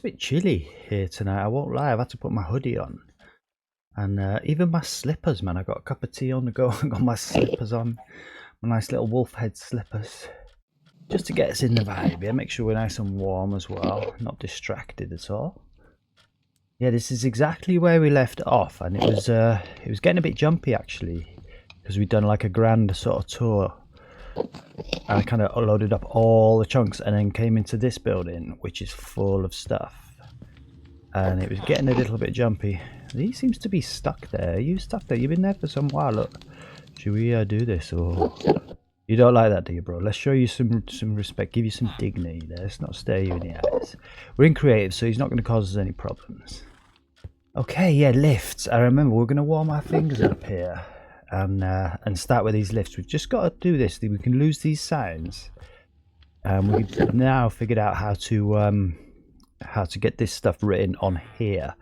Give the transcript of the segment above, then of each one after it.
a bit chilly here tonight, I won't lie. I've had to put my hoodie on. And even my slippers, man. I got a cup of tea on the go. I got my slippers on. My nice little wolf head slippers. Just to get us in the vibe, yeah? Make sure we're nice and warm as well. Not distracted at all. Yeah, this is exactly where we left off. And it was getting a bit jumpy, actually. Because we'd done like a grand sort of tour. And I kind of loaded up all the chunks and then came into this building, which is full of stuff. And it was getting a little bit jumpy. He seems to be stuck there. Are you stuck there? You've been there for some while. Look, should we do this? Or you don't like that, do you, bro? Let's show you some respect. Give you some dignity. Let's not stare you in the eyes. We're in creative, so he's not going to cause us any problems. Okay, yeah, lifts. I remember we're going to warm our fingers up here and start with these lifts. We've just got to do this. We can lose these signs. We've now figured out how to get this stuff written on here.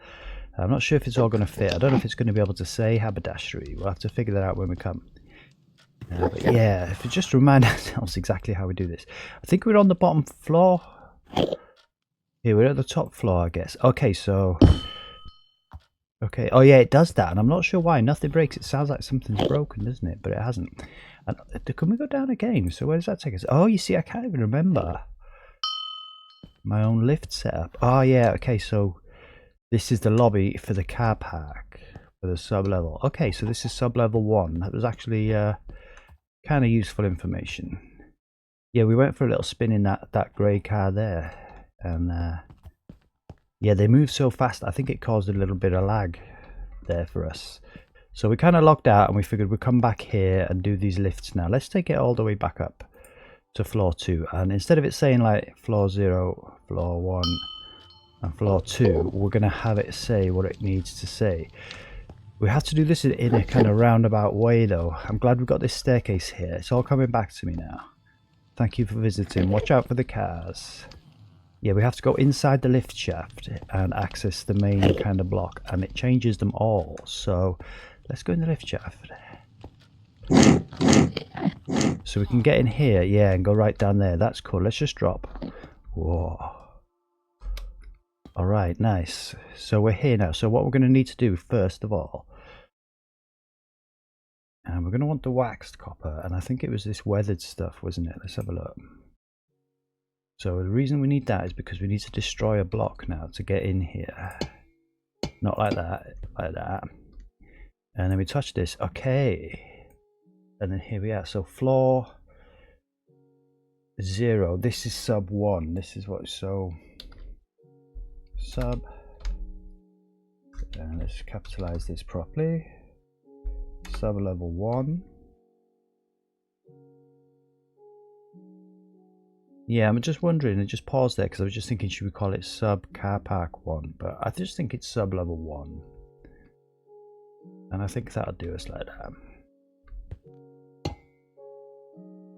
I'm not sure if it's all going to fit. I don't know if it's going to be able to say haberdashery. We'll have to figure that out when we come. But yeah, if we just remind ourselves exactly how we do this. I think we're on the bottom floor. Here, we're at the top floor, I guess. Okay, so... Okay, oh yeah, it does that, and I'm not sure why. Nothing breaks. It sounds like something's broken, doesn't it? But it hasn't. And can we go down again? So where does that take us? Oh, you see, I can't even remember my own lift setup. Oh yeah, okay, so this is the lobby for the car park for the sub-level. Okay, so this is sub-level 1. That was actually kind of useful information. Yeah, we went for a little spin in that grey car there, and yeah, they move so fast. I think it caused a little bit of lag there for us. So we kind of logged out and we figured we'd come back here and do these lifts now. Let's take it all the way back up to floor 2. And instead of it saying like floor 0, floor 1 and floor 2, we're going to have it say what it needs to say. We have to do this in a kind of roundabout way though. I'm glad we've got this staircase here. It's all coming back to me now. Thank you for visiting. Watch out for the cars. Yeah, we have to go inside the lift shaft and access the main kind of block, and it changes them all. So let's go in the lift shaft. So we can get in here, yeah, and go right down there. That's cool. Let's just drop. Whoa. Alright, nice. So we're here now. So what we're going to need to do first of all, and we're going to want the waxed copper, and I think it was this weathered stuff, wasn't it? Let's have a look. So the reason we need that is because we need to destroy a block now to get in here. Not like that, like that. And then we touch this, okay. And then here we are, so floor 0, this is sub 1, this is what, so sub, and let's capitalize this properly, sub level 1. Yeah, I'm just wondering, I just paused there because I was just thinking, should we call it sub car park 1? But I just think it's sub level 1. And I think that'll do us like that.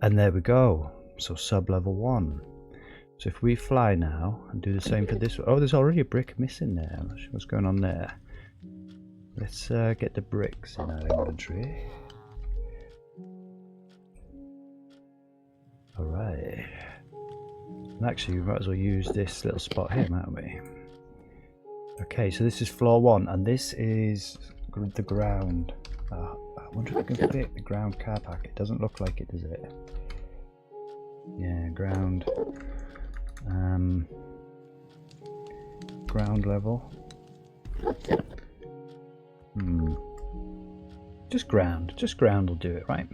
And there we go. So sub level 1. So if we fly now and do the same for this one. Oh, there's already a brick missing there. I'm not sure what's going on there. Let's get the bricks in our inventory. Alright. And actually, we might as well use this little spot here, mightn't we? Okay, so this is floor 1, and this is the ground. I wonder if I can fit the ground car park. It doesn't look like it, does it? Yeah, ground. Ground level. Just ground. Just ground will do it, right?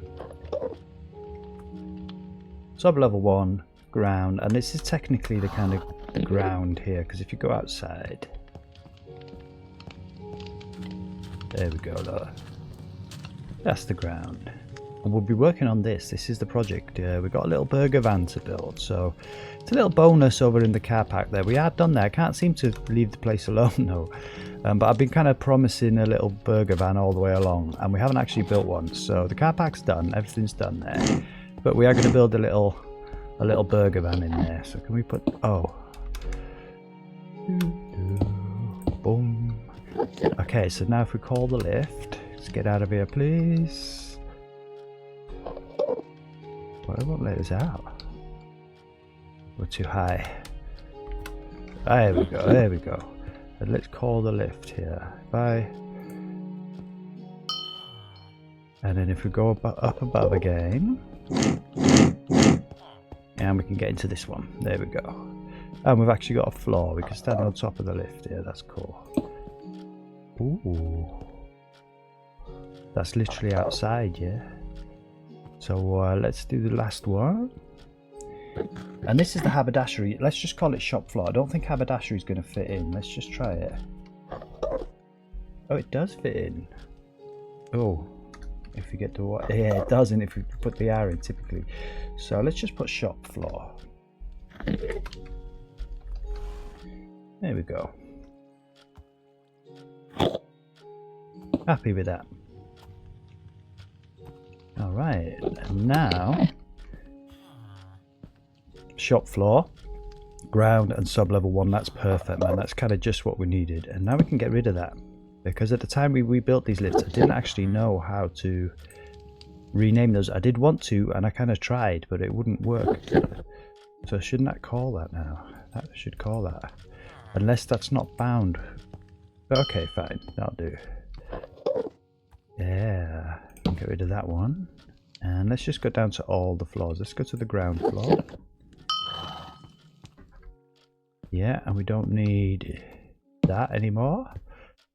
Sub level 1. Ground, and this is technically the kind of ground here, because if you go outside, there we go, look. That's the ground, and we'll be working on this. This is the project. We've got a little burger van to build, so it's a little bonus over in the car park there. We are done there. I can't seem to leave the place alone though, but I've been kind of promising a little burger van all the way along, and we haven't actually built one. So the car park's done, everything's done there, but we are going to build a little burger van in there. So can we put, oh, boom. Okay, so now if we call the lift, let's get out of here please. Well, it won't let us out, we're too high. There we go, there we go. And let's call the lift here. Bye. And then if we go up above again, and we can get into this one. There we go. And we've actually got a floor. We can stand on top of the lift here. That's cool. Ooh. That's literally outside, yeah. So let's do the last one. And this is the haberdashery. Let's just call it shop floor. I don't think haberdashery is going to fit in. Let's just try it. Oh, it does fit in. Oh, if you get the what? Yeah, it doesn't if you put the R in typically. So let's just put shop floor. There we go. Happy with that. Alright, and now shop floor, ground and sub-level 1, that's perfect, man. That's kind of just what we needed. And now we can get rid of that. Because at the time we built these lifts, I didn't actually know how to rename those. I did want to, and I kind of tried, but it wouldn't work. So shouldn't that call that now? That should call that. Unless that's not bound. Okay, fine. That'll do. Yeah. Get rid of that one. And let's just go down to all the floors. Let's go to the ground floor. Yeah, and we don't need that anymore.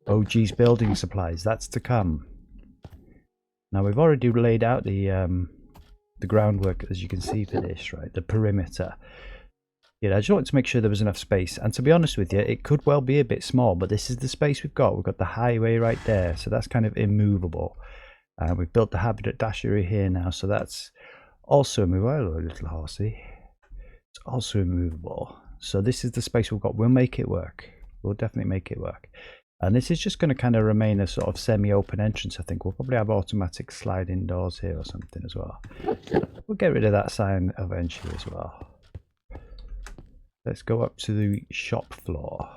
OG's building supplies. That's to come. Now we've already laid out the groundwork, as you can see, for this, right? The perimeter. Yeah, I just wanted to make sure there was enough space. And to be honest with you, it could well be a bit small, but this is the space we've got. We've got the highway right there, so that's kind of immovable. We've built the haberdashery here now, so that's also immovable. Hello, little horsey. It's also immovable. So this is the space we've got. We'll make it work. We'll definitely make it work. And this is just going to kind of remain a sort of semi-open entrance, I think. We'll probably have automatic sliding doors here or something as well. We'll get rid of that sign eventually as well. Let's go up to the shop floor.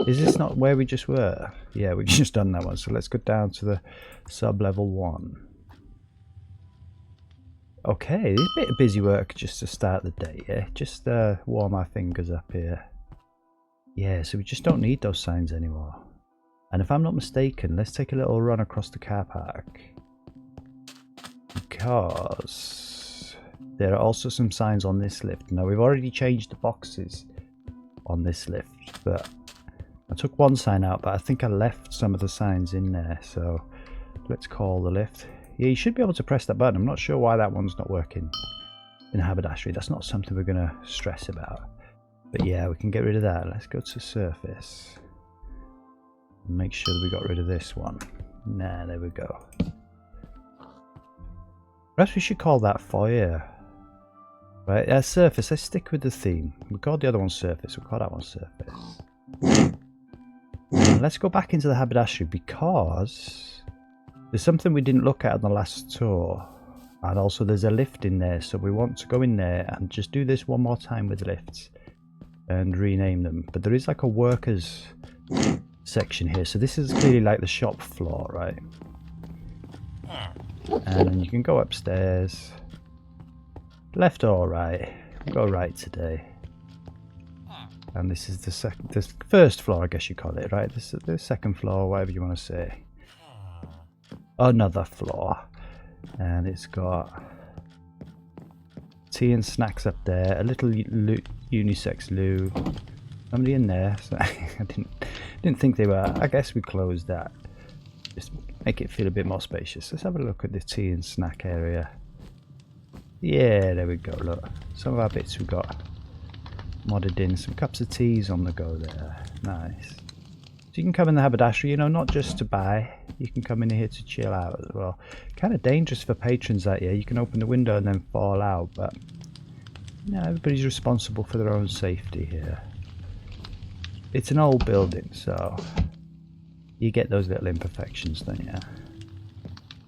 Is this not where we just were? Yeah, we've just done that one. So let's go down to the sub-level 1. Okay, it's a bit of busy work just to start the day, yeah? Just warm our fingers up here. Yeah, so we just don't need those signs anymore. And if I'm not mistaken, let's take a little run across the car park. Because there are also some signs on this lift. Now, we've already changed the boxes on this lift, but I took one sign out, but I think I left some of the signs in there. So let's call the lift. Yeah, you should be able to press that button. I'm not sure why that one's not working in haberdashery. That's not something we're going to stress about. But yeah, we can get rid of that. Let's go to surface. Make sure that we got rid of this one. Nah, there we go. Perhaps we should call that foyer. Right, surface. Let's stick with the theme. We called the other one surface. We'll call that one surface. And let's go back into the haberdashery because there's something we didn't look at on the last tour. And also there's a lift in there. So we want to go in there and just do this one more time with lifts and rename them. But there is like a workers section here. So this is clearly like the shop floor, right? And then you can go upstairs. Left or right? We'll go right today. And this is the first floor, I guess you call it, right? This is the second floor, whatever you want to say. Another floor. And it's got tea and snacks up there. A little unisex loo. Somebody in there. So I didn't think they were. I guess we closed that. Just make it feel a bit more spacious. Let's have a look at the tea and snack area. Yeah, there we go. Look, some of our bits we've got modded in. Some cups of teas on the go there. Nice. So you can come in the haberdashery, you know, not just to buy. You can come in here to chill out as well. Kind of dangerous for patrons out here. You can open the window and then fall out, but you know, everybody's responsible for their own safety here. It's an old building, so you get those little imperfections, don't you?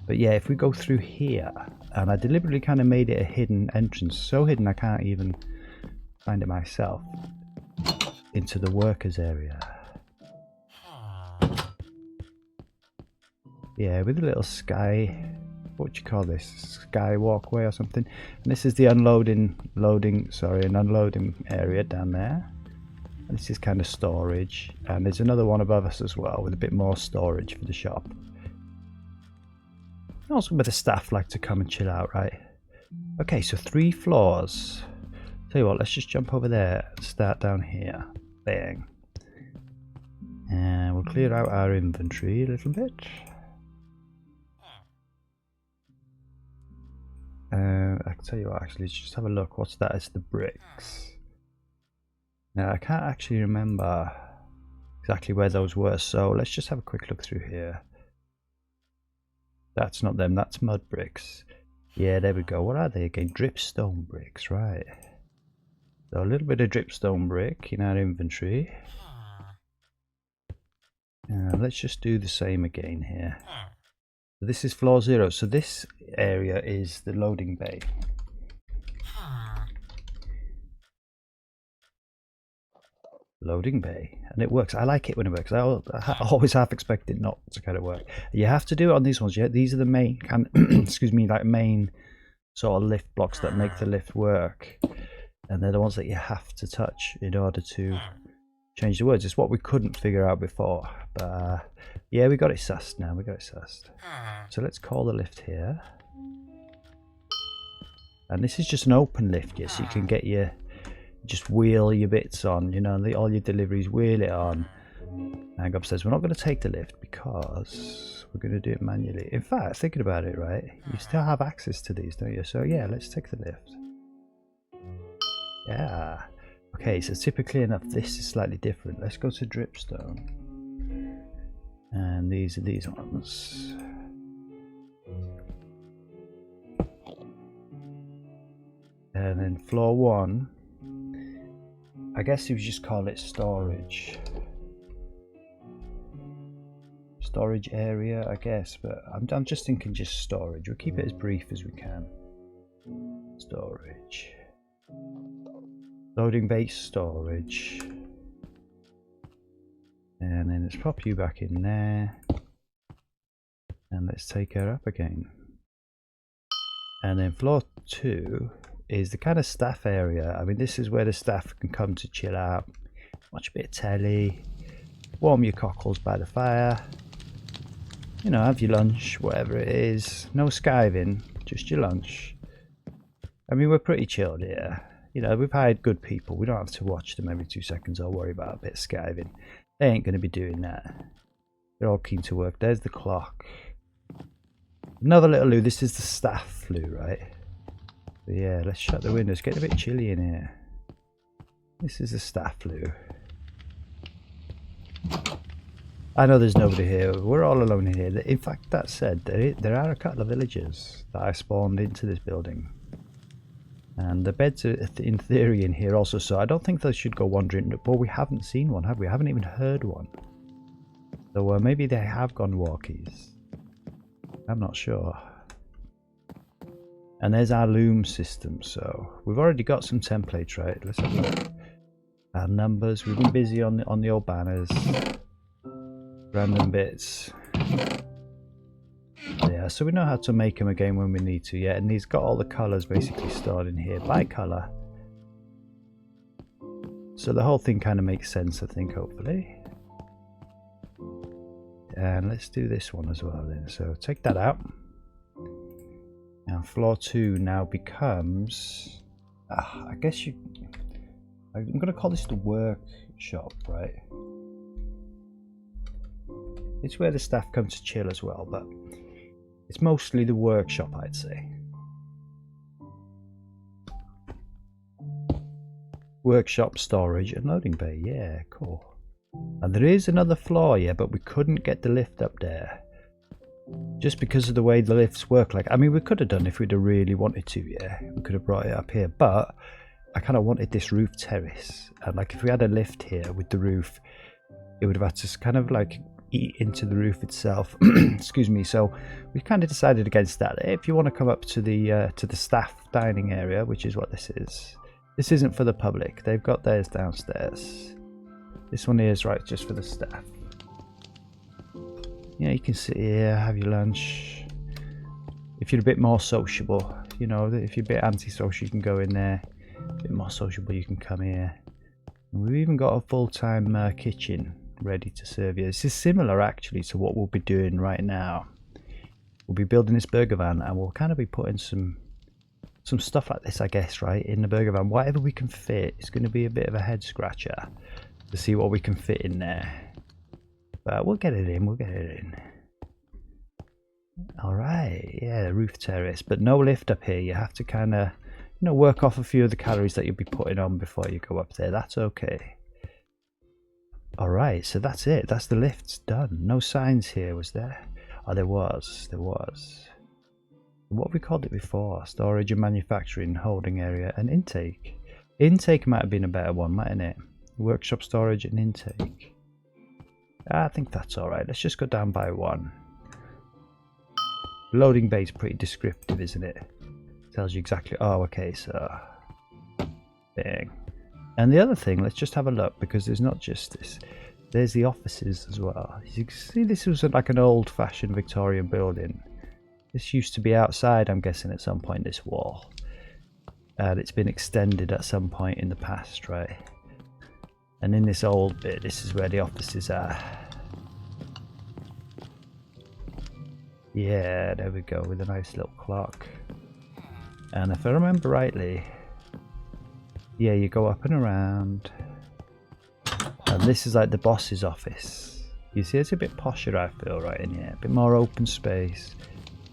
But yeah, if we go through here, and I deliberately kind of made it a hidden entrance, so hidden I can't even find it myself, into the workers area. Yeah, with a little sky, what do you call this? Sky walkway or something. And this is the unloading area down there. This is kind of storage, and there's another one above us as well with a bit more storage for the shop. Also where the staff like to come and chill out, right? Okay, so 3 floors. Tell you what, let's just jump over there and start down here. Bang. And we'll clear out our inventory a little bit. I can tell you what, actually, let's just have a look. What's that? It's the bricks. Now, I can't actually remember exactly where those were, so let's just have a quick look through here. That's not them, that's mud bricks. Yeah, there we go. What are they again? Dripstone bricks, right. So a little bit of dripstone brick in our inventory. Let's just do the same again here. This is floor 0, so this area is the loading bay. Loading bay, and it works. I like it when it works. I always half expect it not to kind of work. You have to do it on these ones. Yeah, these are the main kind excuse me, like main sort of lift blocks that make the lift work, and they're the ones that you have to touch in order to change the words. It's what we couldn't figure out before, but yeah, we got it sussed now. We got it sussed. So let's call the lift here, and this is just an open lift, yeah, so you can get your just wheel your bits on, you know, all your deliveries, wheel it on and go upstairs. We're not going to take the lift because we're going to do it manually. In fact, thinking about it, right, you still have access to these, don't you? So yeah, let's take the lift. Yeah. Okay, so typically enough, this is slightly different. Let's go to dripstone, and these are these ones. And then floor 1, I guess you would just call it storage. Storage area, I guess, but I'm just thinking just storage. We'll keep it as brief as we can. Storage. Loading base storage. And then let's pop you back in there. And let's take her up again. And then floor 2 is the kind of staff area. I mean, this is where the staff can come to chill out, watch a bit of telly, warm your cockles by the fire, you know, have your lunch, whatever it is. No skiving, just your lunch. I mean, we're pretty chilled here. You know, we've hired good people. We don't have to watch them every 2 seconds or worry about a bit of skiving. They ain't going to be doing that. They're all keen to work. There's the clock. Another little loo. This is the staff loo, right? But yeah, let's shut the windows. Getting a bit chilly in here. This is the staff loo. I know there's nobody here. We're all alone in here. In fact, that said, there are a couple of villagers that I spawned into this building. And the beds are in theory in here also, so I don't think they should go wandering. But we haven't seen one, have we? I haven't even heard one. So maybe they have gone walkies. I'm not sure. And there's our loom system, so we've already got some templates, right? Let's have a look. Our numbers, we've been busy on the old banners. Random bits. Yeah, so we know how to make them again when we need to, yeah, and he's got all the colours basically stored in here by colour. So the whole thing kind of makes sense, I think, hopefully. And let's do this one as well then. So take that out. Now floor 2 now becomes, I guess I'm going to call this the workshop, right? It's where the staff come to chill as well, but it's mostly the workshop, I'd say. Workshop, storage and loading bay, yeah, cool. And there is another floor, yeah, but we couldn't get the lift up there. Just because of the way the lifts work. Like, I mean, we could have done if we'd have really wanted to, yeah. We could have brought it up here, but I kind of wanted this roof terrace. And like, if we had a lift here with the roof, it would have had to kind of like eat into the roof itself. Excuse me. So we kind of decided against that. If you want to come up to the staff dining area, which is what this is, this isn't for the public. They've got theirs downstairs. This one here is right just for the staff. Yeah, you can sit here, have your lunch. If you're a bit more sociable, you know, if you're a bit antisocial, you can go in there. A bit more sociable, you can come here. We've even got a full-time kitchen ready to serve you. This is similar actually to what we'll be doing right now. We'll be building this burger van and we'll kind of be putting some stuff like this, I guess, right, in the burger van. Whatever we can fit. It's going to be a bit of a head scratcher to see what we can fit in there. But we'll get it in, we'll get it in. Alright, yeah, roof terrace, but no lift up here. You have to kind of, you know, work off a few of the calories that you'll be putting on before you go up there. That's okay. Alright, so that's it. That's the lifts done. No signs here, was there? Oh, there was. What have we called it before? Storage and manufacturing, holding area, and intake. Intake might have been a better one, mightn't it? Workshop, storage, and intake. I think that's alright. Let's just go down by one. Loading bay is pretty descriptive, isn't it? Tells you exactly. Oh, okay, so. Bang. And the other thing, let's just have a look, because there's not just this. There's the offices as well. You can see this was like an old-fashioned Victorian building. This used to be outside, I'm guessing, at some point, this wall. And it's been extended at some point in the past, right? And in this old bit, this is where the offices are. Yeah, there we go, with a nice little clock. And if I remember rightly, yeah, you go up and around. And this is like the boss's office. You see, it's a bit posher, I feel, right in here. A bit more open space.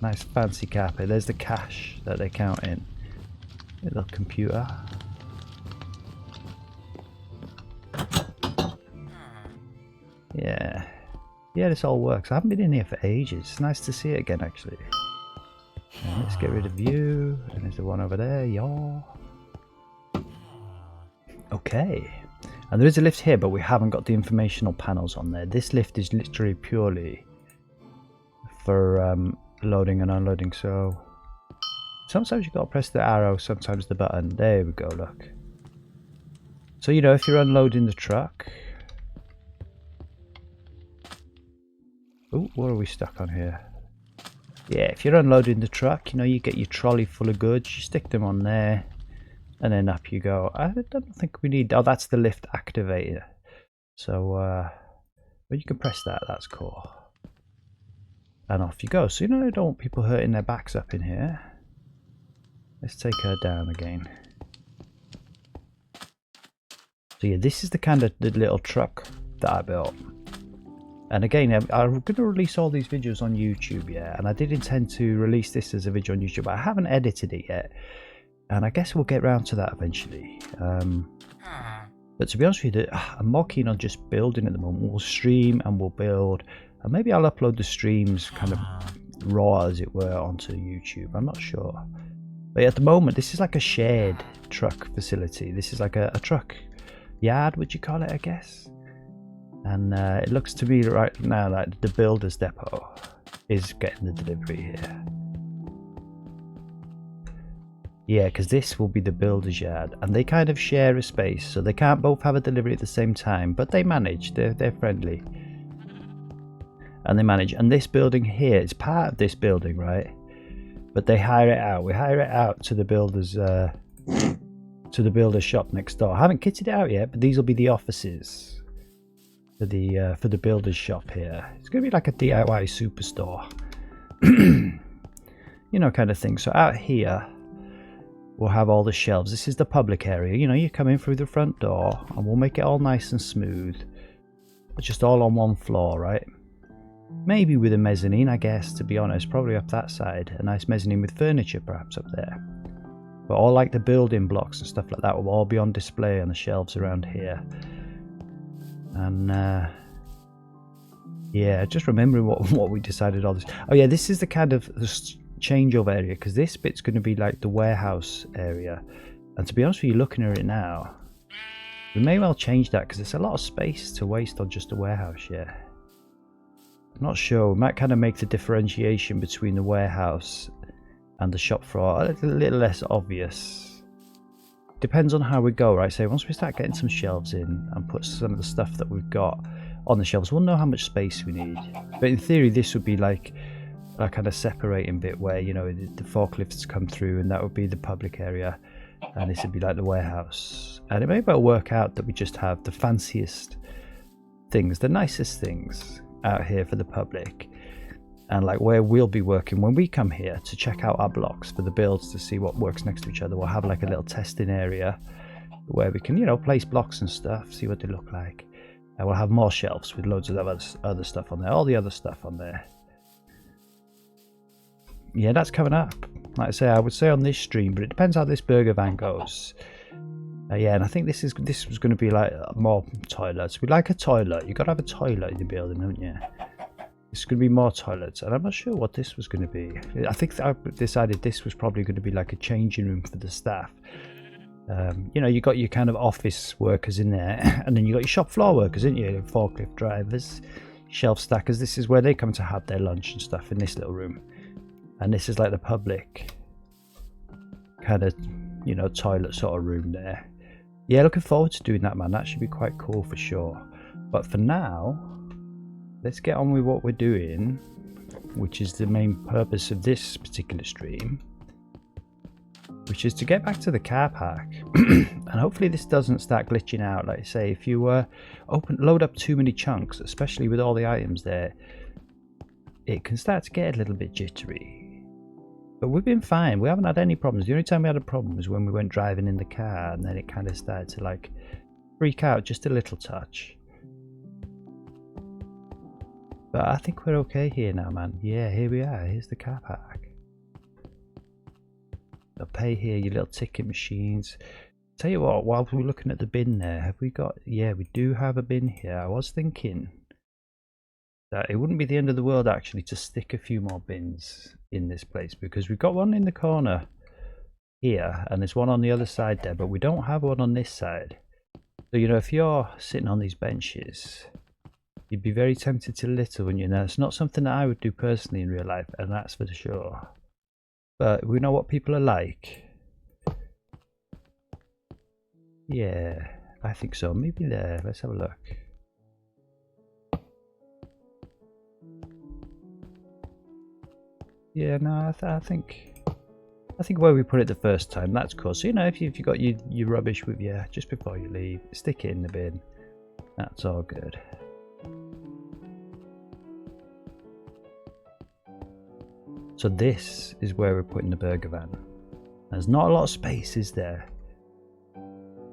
Nice fancy carpet. There's the cash that they count in. Little computer. Yeah. Yeah, this all works. I haven't been in here for ages. It's nice to see it again, actually. And let's get rid of you. And there's the one over there. Yaw. Okay. And there is a lift here, but we haven't got the informational panels on there. This lift is literally purely for loading and unloading. So sometimes you've got to press the arrow, sometimes the button. There we go, look. So, you know, if you're unloading the truck. Oh, what are we stuck on here? Yeah, if you're unloading the truck, you know, you get your trolley full of goods, you stick them on there, and then up you go. I don't think we need... Oh, that's the lift activator. So, well, you can press that, that's cool. And off you go. So, you know, I don't want people hurting their backs up in here. Let's take her down again. So, yeah, this is the kind of the little truck that I built. And again, I'm going to release all these videos on YouTube, yeah, and I did intend to release this as a video on YouTube, but I haven't edited it yet, and I guess we'll get around to that eventually. But to be honest with you, I'm more keen on just building at the moment. We'll stream and we'll build, and maybe I'll upload the streams kind of raw, as it were, onto YouTube. I'm not sure. But at the moment, this is like a shared truck facility. This is like a truck yard, would you call it, I guess? And it looks to me right now like the builder's depot is getting the delivery here. Yeah, because this will be the builder's yard, and they kind of share a space, so they can't both have a delivery at the same time, but they manage. They're friendly, and they manage. And this building here is part of this building, right? But they hire it out. We hire it out to the builder's shop next door. I haven't kitted it out yet, but these will be the offices. For the builder's shop here. It's going to be like a DIY superstore. You know, kind of thing. So out here, we'll have all the shelves. This is the public area. You know, you come in through the front door, and we'll make it all nice and smooth. It's just all on one floor, right? Maybe with a mezzanine, I guess, to be honest. Probably up that side. A nice mezzanine with furniture, perhaps, up there. But all like the building blocks and stuff like that will all be on display on the shelves around here. And yeah, just remembering what we decided all this. Oh yeah, this is the kind of changeover area, because this bit's going to be like the warehouse area. And to be honest with you, looking at it now, we may well change that, because it's a lot of space to waste on just a warehouse. Yeah, I'm not sure. We might kind of make the differentiation between the warehouse and the shop floor a little less obvious. Depends on how we go, right? So once we start getting some shelves in and put some of the stuff that we've got on the shelves, we'll know how much space we need. But in theory, this would be like a kind of separating bit where, you know, the forklifts come through, and that would be the public area. and this would be like the warehouse. And it may well work out that we just have the fanciest things, the nicest things out here for the public, and like where we'll be working when we come here to check out our blocks for the builds to see what works next to each other. We'll have like a little testing area where we can, you know, place blocks and stuff, see what they look like. And we'll have more shelves with loads of other stuff on there, all the other stuff on there. Yeah, that's coming up. Like I say, I would say on this stream, but it depends how this burger van goes. Yeah, and I think this was going to be like more toilets. We'd like a toilet. You've got to have a toilet in the building, don't you? It's going to be more toilets, and I'm not sure what this was going to be. I think I decided this was probably going to be like a changing room for the staff. You know, you got your kind of office workers in there, and then you got your shop floor workers, isn't you? Forklift drivers, shelf stackers. This is where they come to have their lunch and stuff in this little room. And this is like the public kind of, you know, toilet sort of room there. Yeah, looking forward to doing that, man. That should be quite cool for sure. But for now, let's get on with what we're doing, which is the main purpose of this particular stream, which is to get back to the car park. And hopefully this doesn't start glitching out. Like I say, if you load up too many chunks, especially with all the items there, it can start to get a little bit jittery. But we've been fine. We haven't had any problems. The only time we had a problem was when we went driving in the car, and then it kind of started to like freak out just a little touch. But I think we're okay here now, man. Yeah, here we are. Here's the car park. They'll pay here, your little ticket machines. Tell you what, while we're looking at the bin there, have we got... Yeah, we do have a bin here. I was thinking that it wouldn't be the end of the world actually to stick a few more bins in this place, because we've got one in the corner here and there's one on the other side there, but we don't have one on this side. So, you know, if you're sitting on these benches, you'd be very tempted to litter, wouldn't you? Now, it's not something that I would do personally in real life, and that's for sure. But we know what people are like. Yeah, I think so. Maybe there. Let's have a look. Yeah, no, I think where we put it the first time, that's cool. So, you know, if you got your rubbish with you just before you leave, stick it in the bin. That's all good. So this is where we're putting the burger van. There's not a lot of space, is there?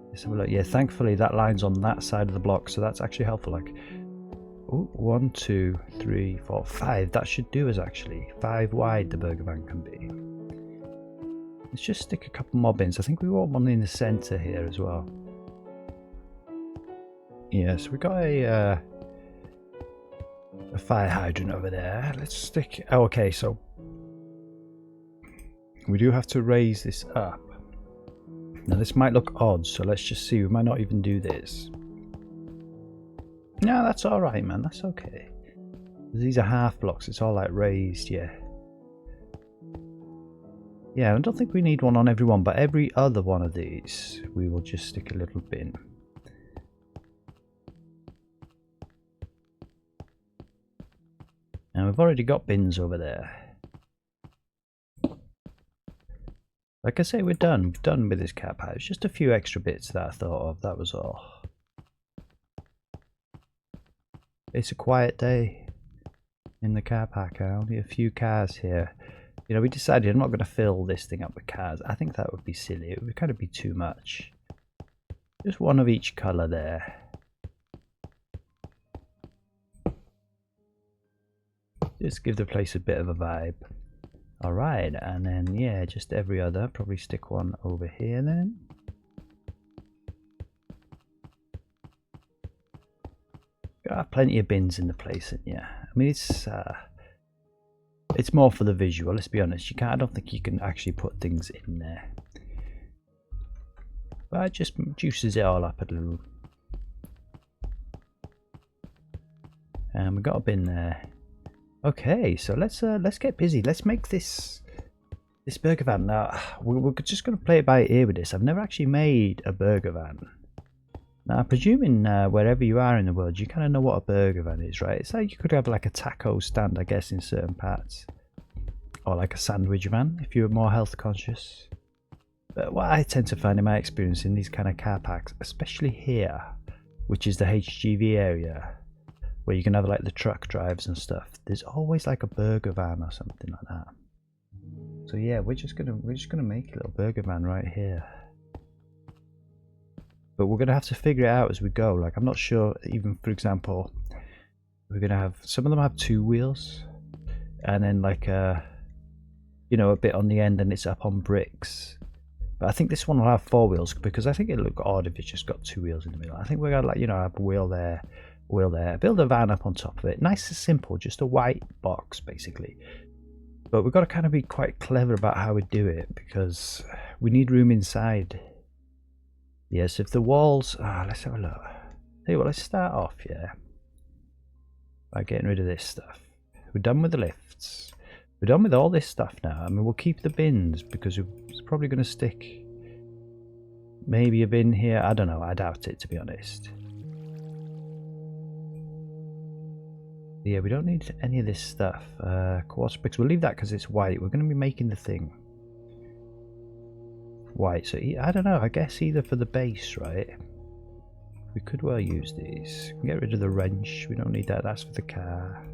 Let's have a look. Yeah, thankfully that line's on that side of the block, so that's actually helpful. Like, oh, 1, 2, 3, 4, 5. That should do us actually. 5 wide the burger van can be. Let's just stick a couple more bins. I think we want one in the centre here as well. Yeah, so we got a fire hydrant over there. Let's stick... Oh, okay, so we do have to raise this up. Now this might look odd, so let's just see. We might not even do this. No, that's all right, man. That's okay. These are half blocks. It's all like raised, yeah. Yeah, I don't think we need one on every one, but every other one of these, we will just stick a little bin. And we've already got bins over there. Like I say, we're done. We're done with this car park. It's just a few extra bits that I thought of. That was all. It's a quiet day in the car park. Only a few cars here. You know, we decided I'm not going to fill this thing up with cars. I think that would be silly. It would kind of be too much. Just one of each colour there. Just give the place a bit of a vibe. Alright, and then yeah, just every other. Probably stick one over here then. Got plenty of bins in the place, yeah. I mean, it's more for the visual. Let's be honest. You can't. I don't think you can actually put things in there. But it just juices it all up a little. And we got a bin there. Okay, so let's get busy. Let's make this burger van. Now we're just going to play it by ear with this. I've never actually made a burger van. Now, presuming wherever you are in the world, you kind of know what a burger van is, right? It's like you could have like a taco stand, I guess, in certain parts, or like a sandwich van if you were more health conscious. But what I tend to find in my experience in these kind of car parks, especially here, which is the HGV area, where you can have like the truck drives and stuff, there's always like a burger van or something like that. So yeah, we're just gonna make a little burger van right here. But we're gonna have to figure it out as we go. Like I'm not sure, even for example, we're gonna have some of them have 2 wheels, and then like you know, a bit on the end, and it's up on bricks. But I think this one will have 4 wheels because I think it'll look odd if it's just got 2 wheels in the middle. I think we're gonna, like, you know, have a wheel there, build a van up on top of it. Nice and simple, just a white box basically. But we've got to kind of be quite clever about how we do it because we need room inside. Yes, if the walls, let's have a look. Hey, well, let's start off, yeah, by getting rid of this stuff. We're done with the lifts. We're done with all this stuff now. I mean, we'll keep the bins because it's probably going to stick maybe a bin here. I don't know. I doubt it, to be honest. Yeah, we don't need any of this stuff. Quartz bricks. We'll leave that because it's white. We're going to be making the thing white. So I don't know. I guess either for the base, right? We could well use these. We can get rid of the wrench. We don't need that. That's for the car.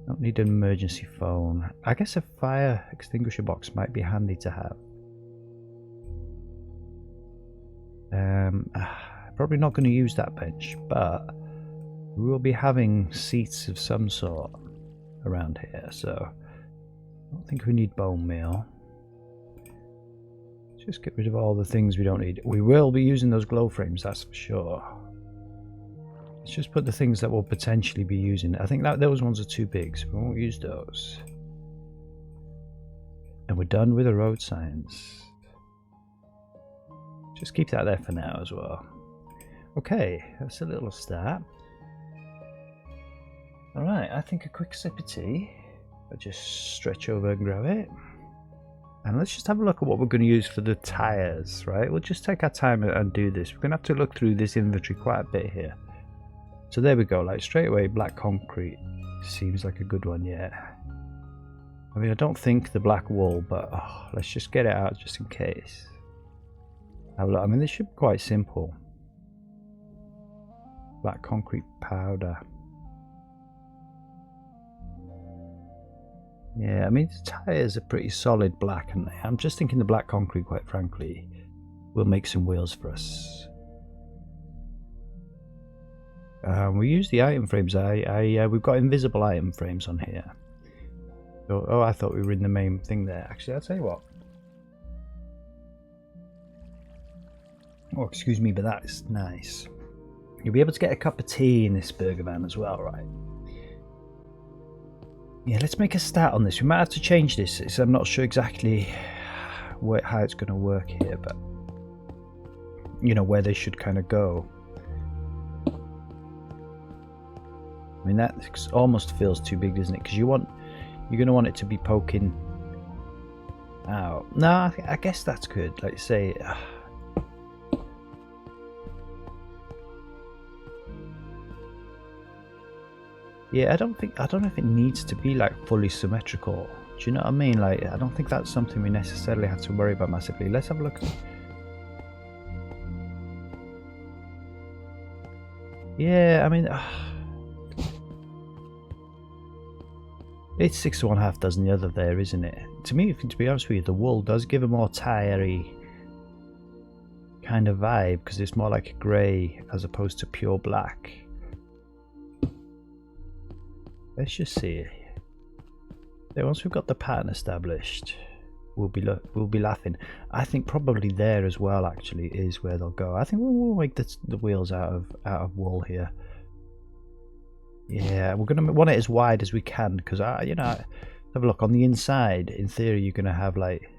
Don't need an emergency phone. I guess a fire extinguisher box might be handy to have. Probably not going to use that bench, but we will be having seats of some sort around here, so I don't think we need bone meal. Just get rid of all the things we don't need. We will be using those glow frames, that's for sure. Let's just put the things that we'll potentially be using. I think that those ones are too big, so we won't use those. And we're done with the road signs. Just keep that there for now as well. Okay, that's a little start. Alright, I think a quick sip of tea. I'll just stretch over and grab it. And let's just have a look at what we're going to use for the tyres, right? We'll just take our time and do this. We're going to have to look through this inventory quite a bit here. So there we go, like straight away, black concrete seems like a good one, yeah. I mean, I don't think the black wool, but let's just get it out just in case. Have a look. I mean, this should be quite simple. Black concrete powder. Yeah, I mean, the tyres are pretty solid black, and I'm just thinking the black concrete, quite frankly, will make some wheels for us. We use the item frames. We've got invisible item frames on here. So, oh, I thought we were in the main thing there. Actually, I'll tell you what. Oh, excuse me, but that is nice. You'll be able to get a cup of tea in this burger van as well, right? Yeah, let's make a start on this. We might have to change this. I'm not sure exactly how it's going to work here, but you know, where they should kind of go. I mean, that almost feels too big, doesn't it? Because you're going to want it to be poking out. No, I guess that's good. Like say, yeah, I don't know if it needs to be like fully symmetrical. Do you know what I mean? Like, I don't think that's something we necessarily have to worry about massively. Let's have a look. Yeah, I mean, it's 6 to 1/2 dozen the other there, isn't it? To me, to be honest with you, the wool does give a more tire-y kind of vibe because it's more like grey as opposed to pure black. Let's just see. So once we've got the pattern established, we'll be laughing. I think probably there as well. Actually, is where they'll go. I think we'll make the wheels out of wool here. Yeah, we're gonna want it as wide as we can because you know, have a look on the inside. In theory, you're gonna have like,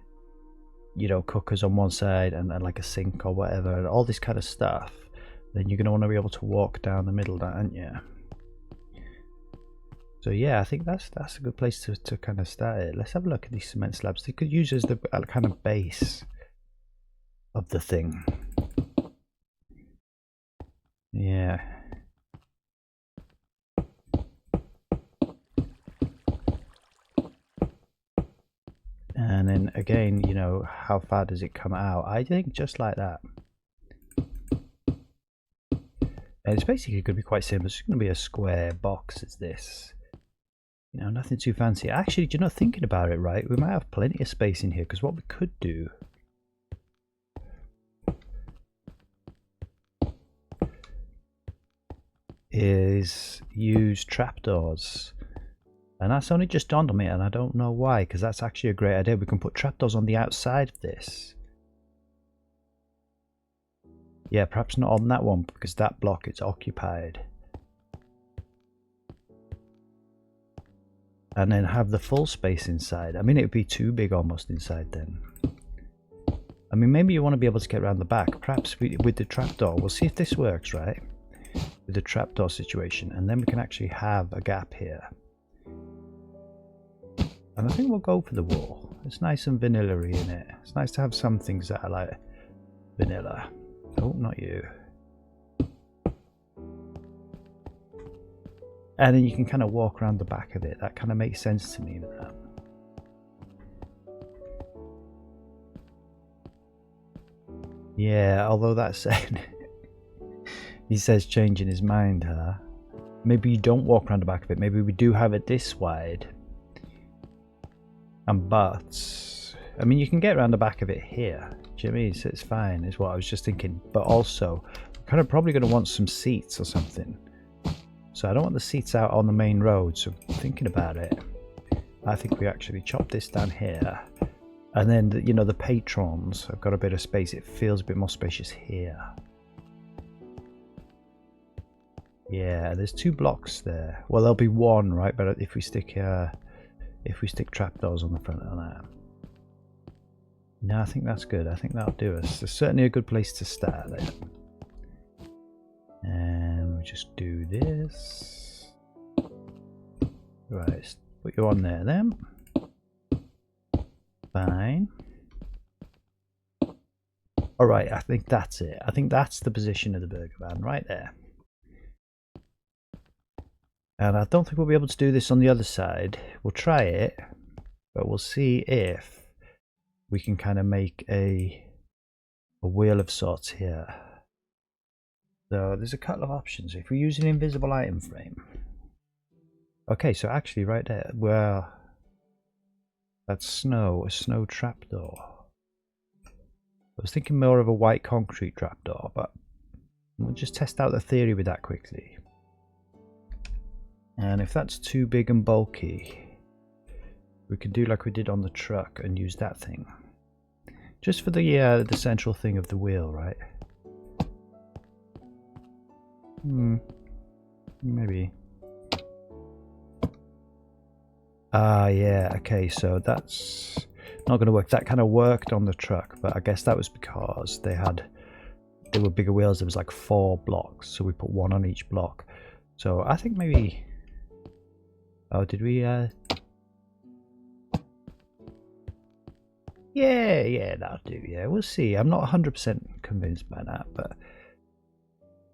you know, cookers on one side and like a sink or whatever, and all this kind of stuff. Then you're gonna want to be able to walk down the middle, aren't you? So yeah, I think that's a good place to kind of start it. Let's have a look at these cement slabs. They could use as the kind of base of the thing. Yeah. And then then again, you know, how far does it come out? I think just like that. And it's basically going to be quite simple. It's going to be a square box as this. You know, nothing too fancy. Actually, you're not thinking about it, right? We might have plenty of space in here, because what we could do is use trapdoors. And that's only just dawned on me, and I don't know why, because that's actually a great idea. We can put trapdoors on the outside of this. Yeah, perhaps not on that one, because that block is occupied. And then have the full space inside. I mean, it would be too big almost inside then. I mean, maybe you want to be able to get around the back. Perhaps with the trapdoor. We'll see if this works, right? With the trapdoor situation. And then we can actually have a gap here. And I think we'll go for the wall. It's nice and vanilla-y in it. It's nice to have some things that are like vanilla. Oh, not you. And then you can kind of walk around the back of it. That kind of makes sense to me with that. Yeah, although that said, he says changing his mind, huh? Maybe you don't walk around the back of it. Maybe we do have it this wide. And but, I mean, you can get around the back of it here. Do you know what I mean? So it's fine, is what I was just thinking. But also, we're kind of probably going to want some seats or something. So I don't want the seats out on the main road. So thinking about it, I think we actually chop this down here. And then, you know, the patrons have got a bit of space. It feels a bit more spacious here. Yeah, there's 2 blocks there. Well, there'll be 1, right? But if we stick trapdoors on the front of that. No, I think that's good. I think that'll do us. It's certainly a good place to start there. And we just do this. Right, put you on there then. Fine. Alright, I think that's it. I think that's the position of the burger van right there. And I don't think we'll be able to do this on the other side. We'll try it, but we'll see if we can kind of make a wheel of sorts here. So there's a couple of options. If we use an invisible item frame. Okay, so actually right there, well, that's snow, a snow trapdoor. I was thinking more of a white concrete trapdoor, but we'll just test out the theory with that quickly. And if that's too big and bulky, we can do like we did on the truck and use that thing. Just for the central thing of the wheel, right? Maybe. Yeah, okay, so that's not going to work. That kind of worked on the truck, but I guess that was because they were bigger wheels. There was like 4 blocks, so we put 1 on each block. So I think maybe... Oh, did we... Yeah, that'll do. Yeah, we'll see. I'm not 100% convinced by that, but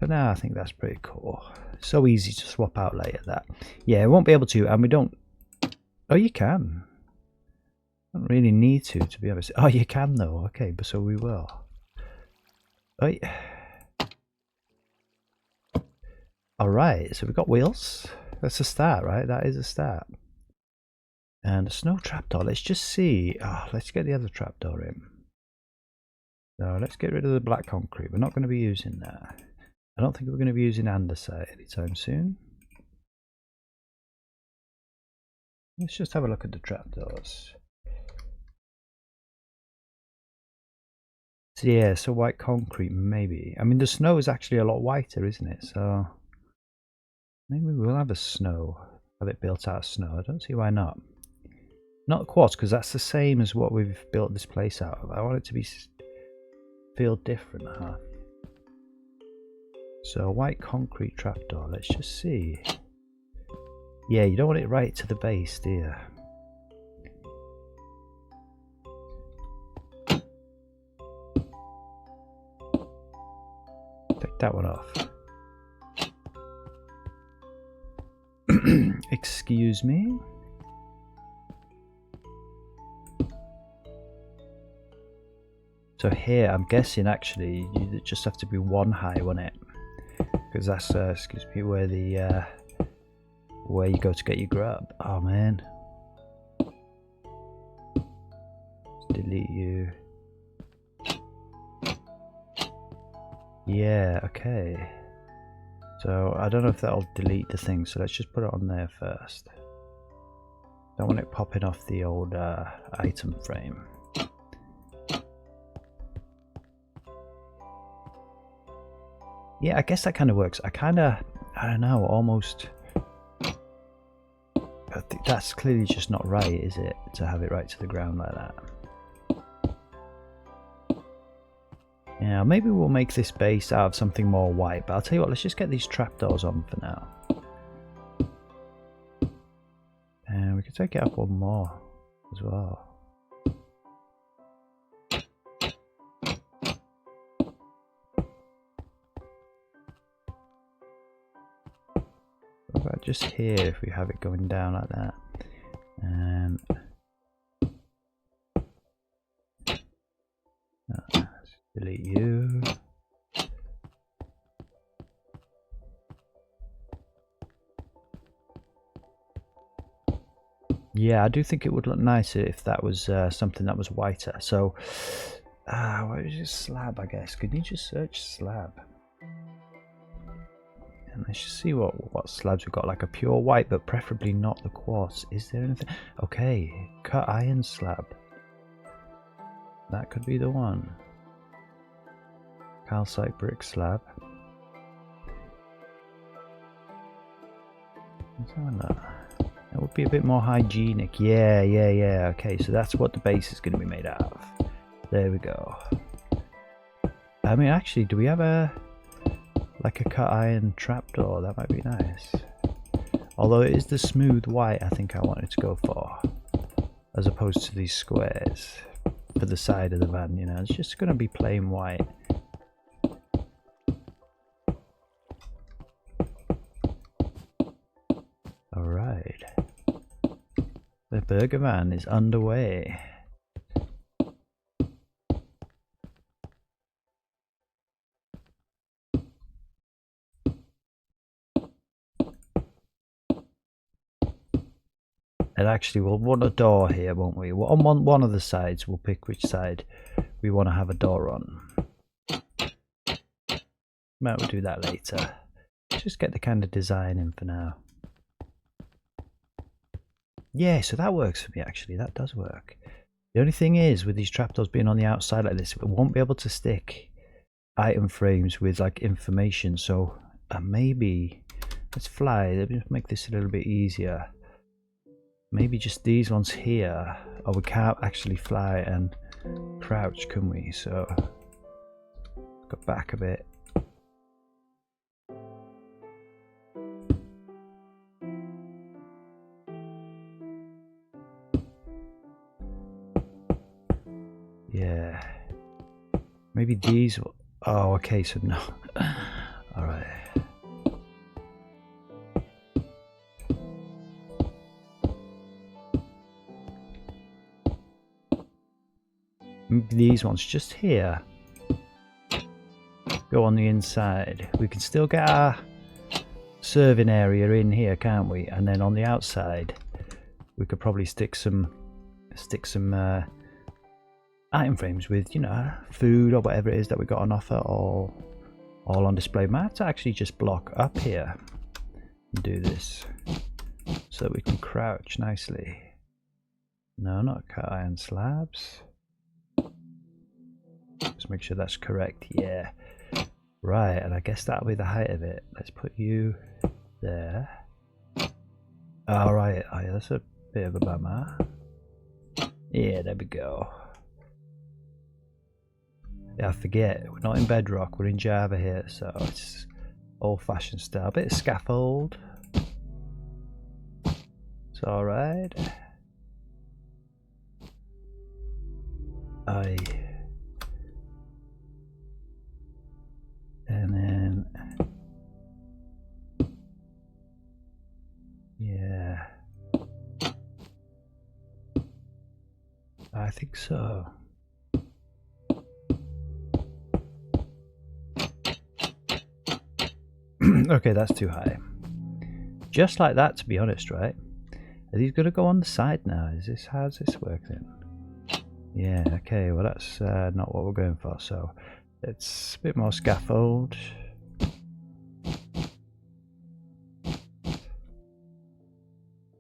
now I think that's pretty cool. So easy to swap out later, that. Yeah, we won't be able to, and we don't... Oh, you can. Don't really need to be honest. Oh, you can though. Okay, but so we will. Oh, yeah. Alright, so we've got wheels. That's a start, right? That is a start. And a snow trapdoor. Let's just see. Oh, let's get the other trapdoor in. So let's get rid of the black concrete. We're not going to be using that. I don't think we're going to be using andesite anytime soon. Let's just have a look at the trapdoors. So yeah, so white concrete maybe. I mean, the snow is actually a lot whiter, isn't it? So maybe we'll have a snow. Have it built out of snow. I don't see why not. Not quartz, because that's the same as what we've built this place out of. I want it to feel different, huh? So white concrete trapdoor. Let's just see. Yeah, you don't want it right to the base, do you? Take that one off. Excuse me. So here, I'm guessing actually you just have to be one high on it, because that's excuse me, where the where you go to get your grub. Oh man, let's delete you. Yeah, okay. So I don't know if that'll delete the thing. So let's just put it on there first. Don't want it popping off the old item frame. Yeah, I guess that kind of works. I don't know, almost. I think that's clearly just not right, is it? To have it right to the ground like that. Yeah, maybe we'll make this base out of something more white, but I'll tell you what, let's just get these trapdoors on for now. And we can take it up one more as well. What about just here if we have it going down like that? And let's delete you. Yeah, I do think it would look nicer if that was something that was whiter. So, what is this slab? I guess. Can you just search slab? And let's just see what slabs we've got. Like a pure white, but preferably not the quartz. Is there anything? Okay, cut iron slab. That could be the one. Calcite brick slab. Let's have a look. That would be a bit more hygienic. Yeah. Okay, so that's what the base is going to be made out of. There we go. I mean, actually, do we have like a cut iron trapdoor? That might be nice. Although it is the smooth white I think I wanted to go for, as opposed to these squares for the side of the van. You know, it's just going to be plain white. Alright. The burger van is underway. And actually we'll want a door here, won't we? On one of the sides, we'll pick which side we want to have a door on. Might we'll do that later. Just get the kind of design in for now. Yeah, so that works for me actually. That does work. The only thing is, with these trapdoors being on the outside like this, we won't be able to stick item frames with like information. So maybe let's fly. Let me make this a little bit easier. Maybe just these ones here. Oh, we can't actually fly and crouch, can we? So go back a bit. Yeah. Maybe these. Oh, okay. So no. All right. These ones just here go on the inside. We can still get our serving area in here, can't we? And then on the outside we could probably stick some item frames with, you know, food or whatever it is that we got on offer, all on display. Might have to actually just block up here and do this so that we can crouch nicely. No, not cut iron slabs. Just make sure that's correct. Yeah, right. And I guess that'll be the height of it. Let's put you there. All right. Oh yeah, that's a bit of a bummer. Yeah, there we go. Yeah, I forget, we're not in bedrock, we're in Java here, so it's old-fashioned style. Bit of scaffold. It's alright. And then yeah, I think so. Okay, that's too high. Just like that, to be honest, right? Are these going to go on the side now? Is this, how's this working? Yeah, okay, well that's not what we're going for, so it's a bit more scaffold.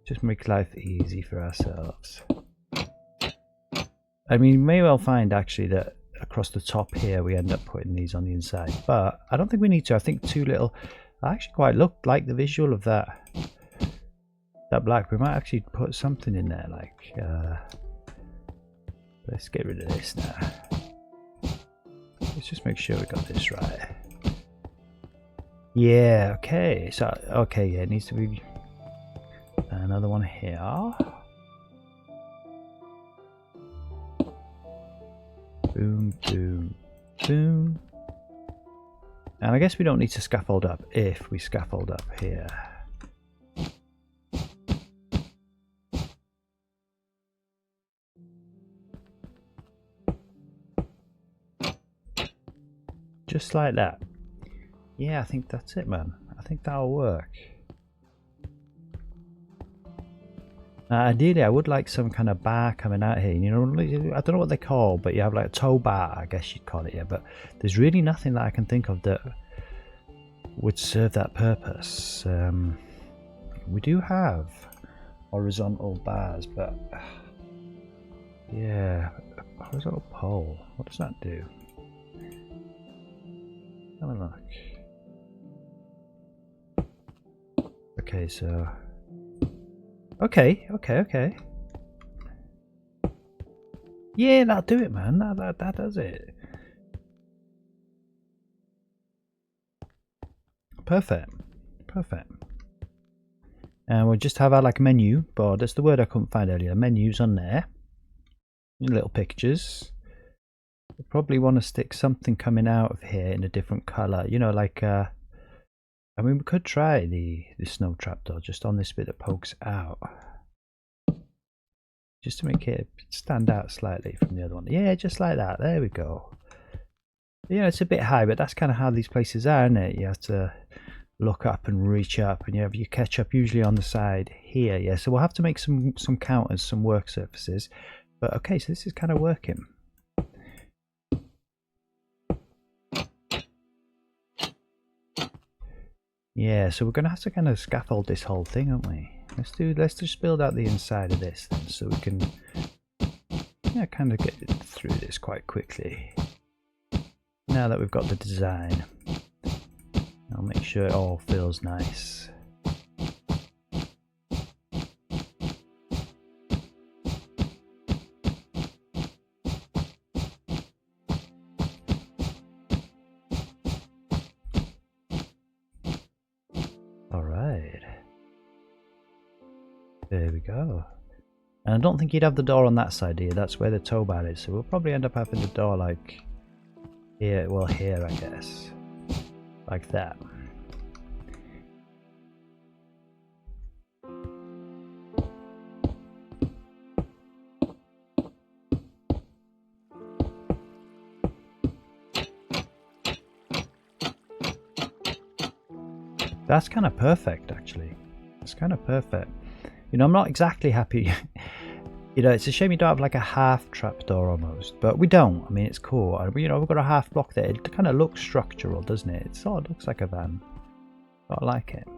Just make life easy for ourselves. I mean, you may well find actually that across the top here we end up putting these on the inside, but I don't think we need to. I think too little. I actually quite like the visual of that black. We might actually put something in there like let's get rid of this now. Let's just make sure we got this right. Yeah, okay. So okay, yeah, it needs to be another one here. Boom, boom, boom. And I guess we don't need to scaffold up if we scaffold up here. Just like that. Yeah, I think that's it, man. I think that'll work. Ideally, I would like some kind of bar coming out here. You know, I don't know what they call, but you have like a tow bar, I guess you'd call it, yeah. But there's really nothing that I can think of that would serve that purpose. We do have horizontal bars, but yeah, horizontal pole. What does that do? Have a look. Okay, so. Okay. Yeah, that'll do it, man. That does it. Perfect. And we'll just have our like menu board. That's the word I couldn't find earlier. Menus on there. Little pictures. We probably want to stick something coming out of here in a different color. You know, like I mean, we could try the snow trapdoor just on this bit that pokes out, just to make it stand out slightly from the other one. Yeah, just like that. There we go. Yeah, it's a bit high, but that's kind of how these places are, isn't it? You have to look up and reach up, and you have your catch up usually on the side here. Yeah, so we'll have to make some counters, some work surfaces. But okay, so this is kind of working. Yeah, so we're going to have to kind of scaffold this whole thing, aren't we? Let's just build out the inside of this then, so we can kind of get through this quite quickly. Now that we've got the design, I'll make sure it all feels nice. There we go. And I don't think you'd have the door on that side here. That's where the tow bar is. So we'll probably end up having the door like here. Well, here, I guess. Like that. That's kind of perfect, actually. It's kind of perfect. You know, I'm not exactly happy. You know, it's a shame you don't have like a half trapdoor almost, but we don't. I mean, it's cool. You know, we've got a half block there. It kind of looks structural, doesn't it? It sort of looks like a van. I like it.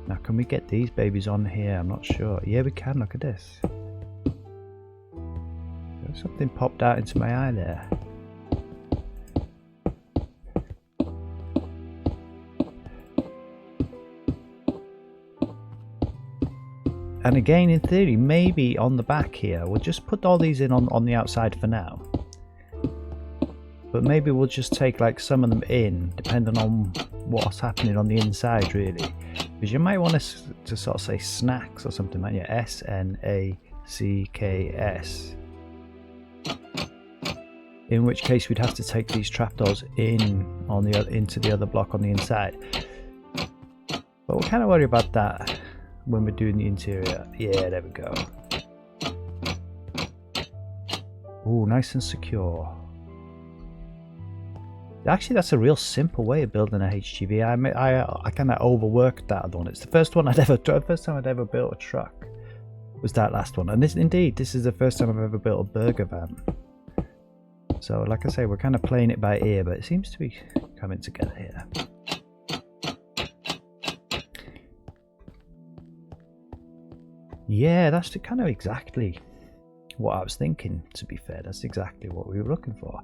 Now, can we get these babies on here? I'm not sure. Yeah, we can. Look at this. Something popped out into my eye there. And again, in theory, maybe on the back here, we'll just put all these in on the outside for now. But maybe we'll just take like some of them in, depending on what's happening on the inside, really. Because you might want to sort of say snacks or something, like S-N-A-C-K-S. In which case, we'd have to take these trapdoors in on into the other block on the inside. But we'll kind of worry about that when we're doing the interior. Yeah, there we go. Oh, nice and secure. Actually, that's a real simple way of building a HGV. I kind of overworked that other one. It's the first one first time I'd ever built a truck was that last one. And this is the first time I've ever built a burger van. So like I say, we're kind of playing it by ear, but it seems to be coming together here. Yeah, that's kind of exactly what I was thinking, to be fair. That's exactly what we were looking for.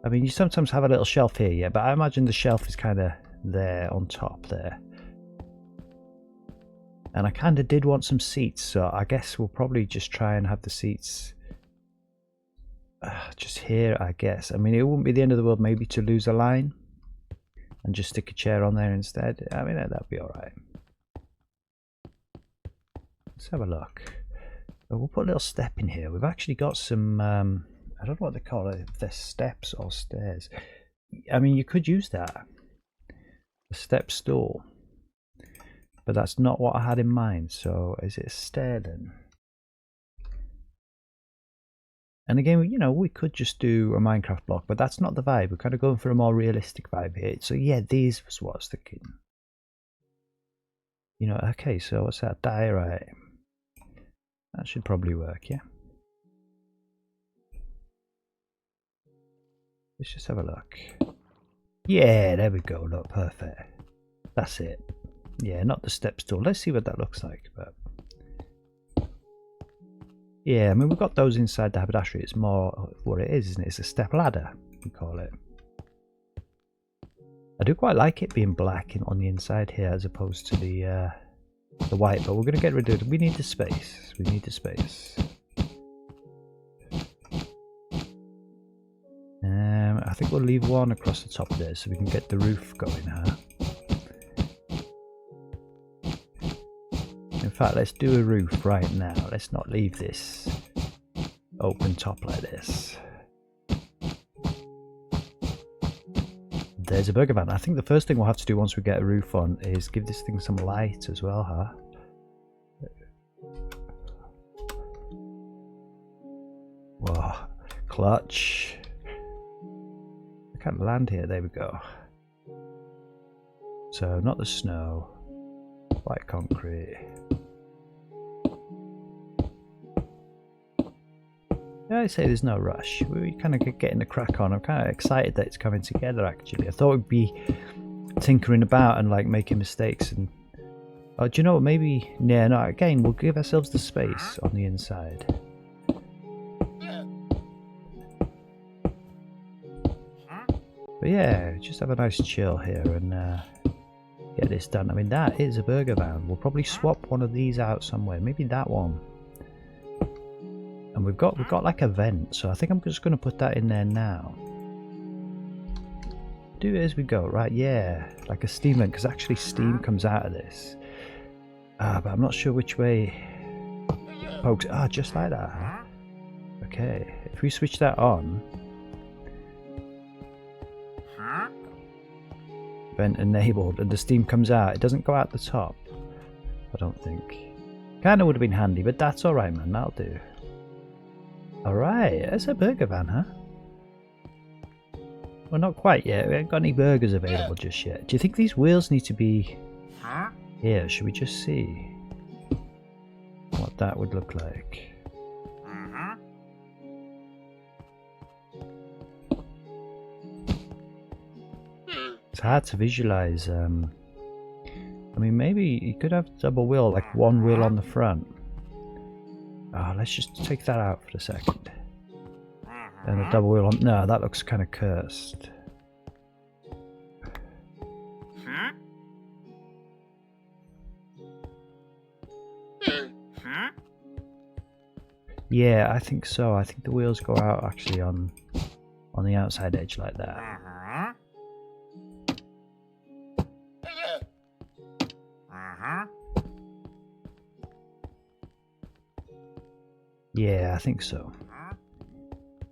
I mean, you sometimes have a little shelf here, yeah, but I imagine the shelf is kind of there on top there. And I kind of did want some seats, so I guess we'll probably just try and have the seats just here, I guess. I mean, it wouldn't be the end of the world maybe to lose a line and just stick a chair on there instead. I mean, that'd be alright. Let's have a look. We'll put a little step in here. We've actually got some, I don't know what they call it, if they're steps or stairs. I mean, you could use that, a step stool, but that's not what I had in mind. So is it a stair then? And again, you know, we could just do a Minecraft block, but that's not the vibe. We're kind of going for a more realistic vibe here. So yeah, these was what I was thinking. You know, okay, so what's that? Diorite. That should probably work, yeah. Let's just have a look. Yeah, there we go. Look, perfect. That's it. Yeah, not the step stool. Let's see what that looks like. But yeah, I mean, we've got those inside the haberdashery. It's more what it is, isn't it? It's a step ladder, we call it. I do quite like it being black on the inside here as opposed to the white, but we're going to get rid of it. We need the space. We need the space. I think we'll leave one across the top there so we can get the roof going, huh? In fact, let's do a roof right now. Let's not leave this open top like this. There's a burger van. I think the first thing we'll have to do once we get a roof on is give this thing some light as well, huh? Whoa, clutch. I can't land here. There we go. So not the snow, white concrete. Yeah, I say there's no rush. We're kind of getting the crack on. I'm kind of excited that it's coming together, actually. I thought we'd be tinkering about and like making mistakes. And oh, do you know what? Maybe, yeah, no, again, we'll give ourselves the space on the inside. But yeah, just have a nice chill here and get this done. I mean, that is a burger van. We'll probably swap one of these out somewhere. Maybe that one. And we've got like a vent, so I think I'm just going to put that in there now. Do it as we go, right? Yeah, like a steam vent, because actually steam comes out of this. But I'm not sure which way. Folks, just like that. Huh? Okay, if we switch that on. Vent enabled, and the steam comes out. It doesn't go out the top, I don't think. Kind of would have been handy, but that's alright, man. That'll do. Alright, that's a burger van, huh? Well, not quite yet. We haven't got any burgers available just yet. Do you think these wheels need to be here? Should we just see what that would look like? It's hard to visualize. I mean, maybe you could have double wheel, like one wheel on the front. Let's just take that out for a second. And a double wheel on. No, that looks kind of cursed. Yeah, I think so. I think the wheels go out actually on the outside edge like that. Yeah, I think so.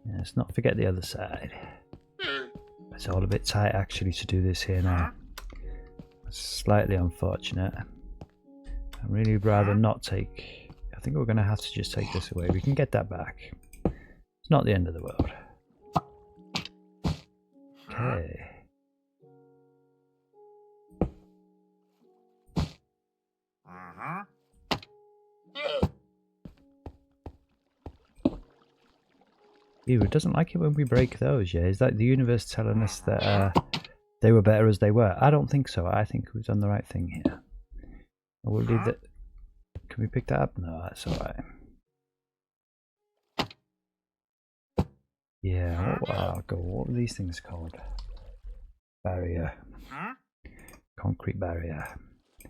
Yeah, let's not forget the other side. It's all a bit tight actually to do this here now. It's slightly unfortunate. I'd really rather not take... I think we're going to have to just take this away. We can get that back. It's not the end of the world. Okay. Ew, it doesn't like it when we break those, yeah? Is that the universe telling us that they were better as they were? I don't think so. I think we've done the right thing here. We'll leave that. Can we pick that up? No, that's alright. Yeah, what were these things called? Barrier. Concrete barrier. I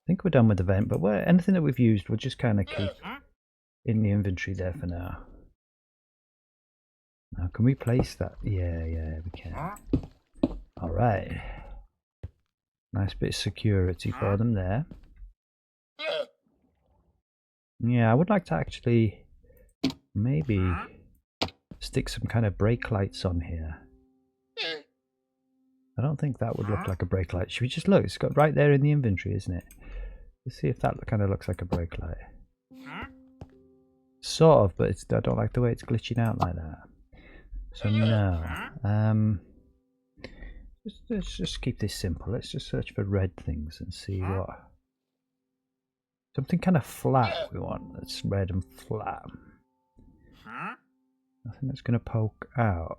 think we're done with the vent, but anything that we've used, we'll just kind of keep in the inventory there for now. Now, can we place that? Yeah, we can. Alright. Nice bit of security for them there. Yeah, I would like to actually maybe stick some kind of brake lights on here. I don't think that would look like a brake light. Should we just look? It's got right there in the inventory, isn't it? Let's see if that kind of looks like a brake light. Sort of, but I don't like the way it's glitching out like that. So no. Let's just keep this simple. Let's just search for red things and see what. Something kind of flat we want. That's red and flat. Nothing that's going to poke out.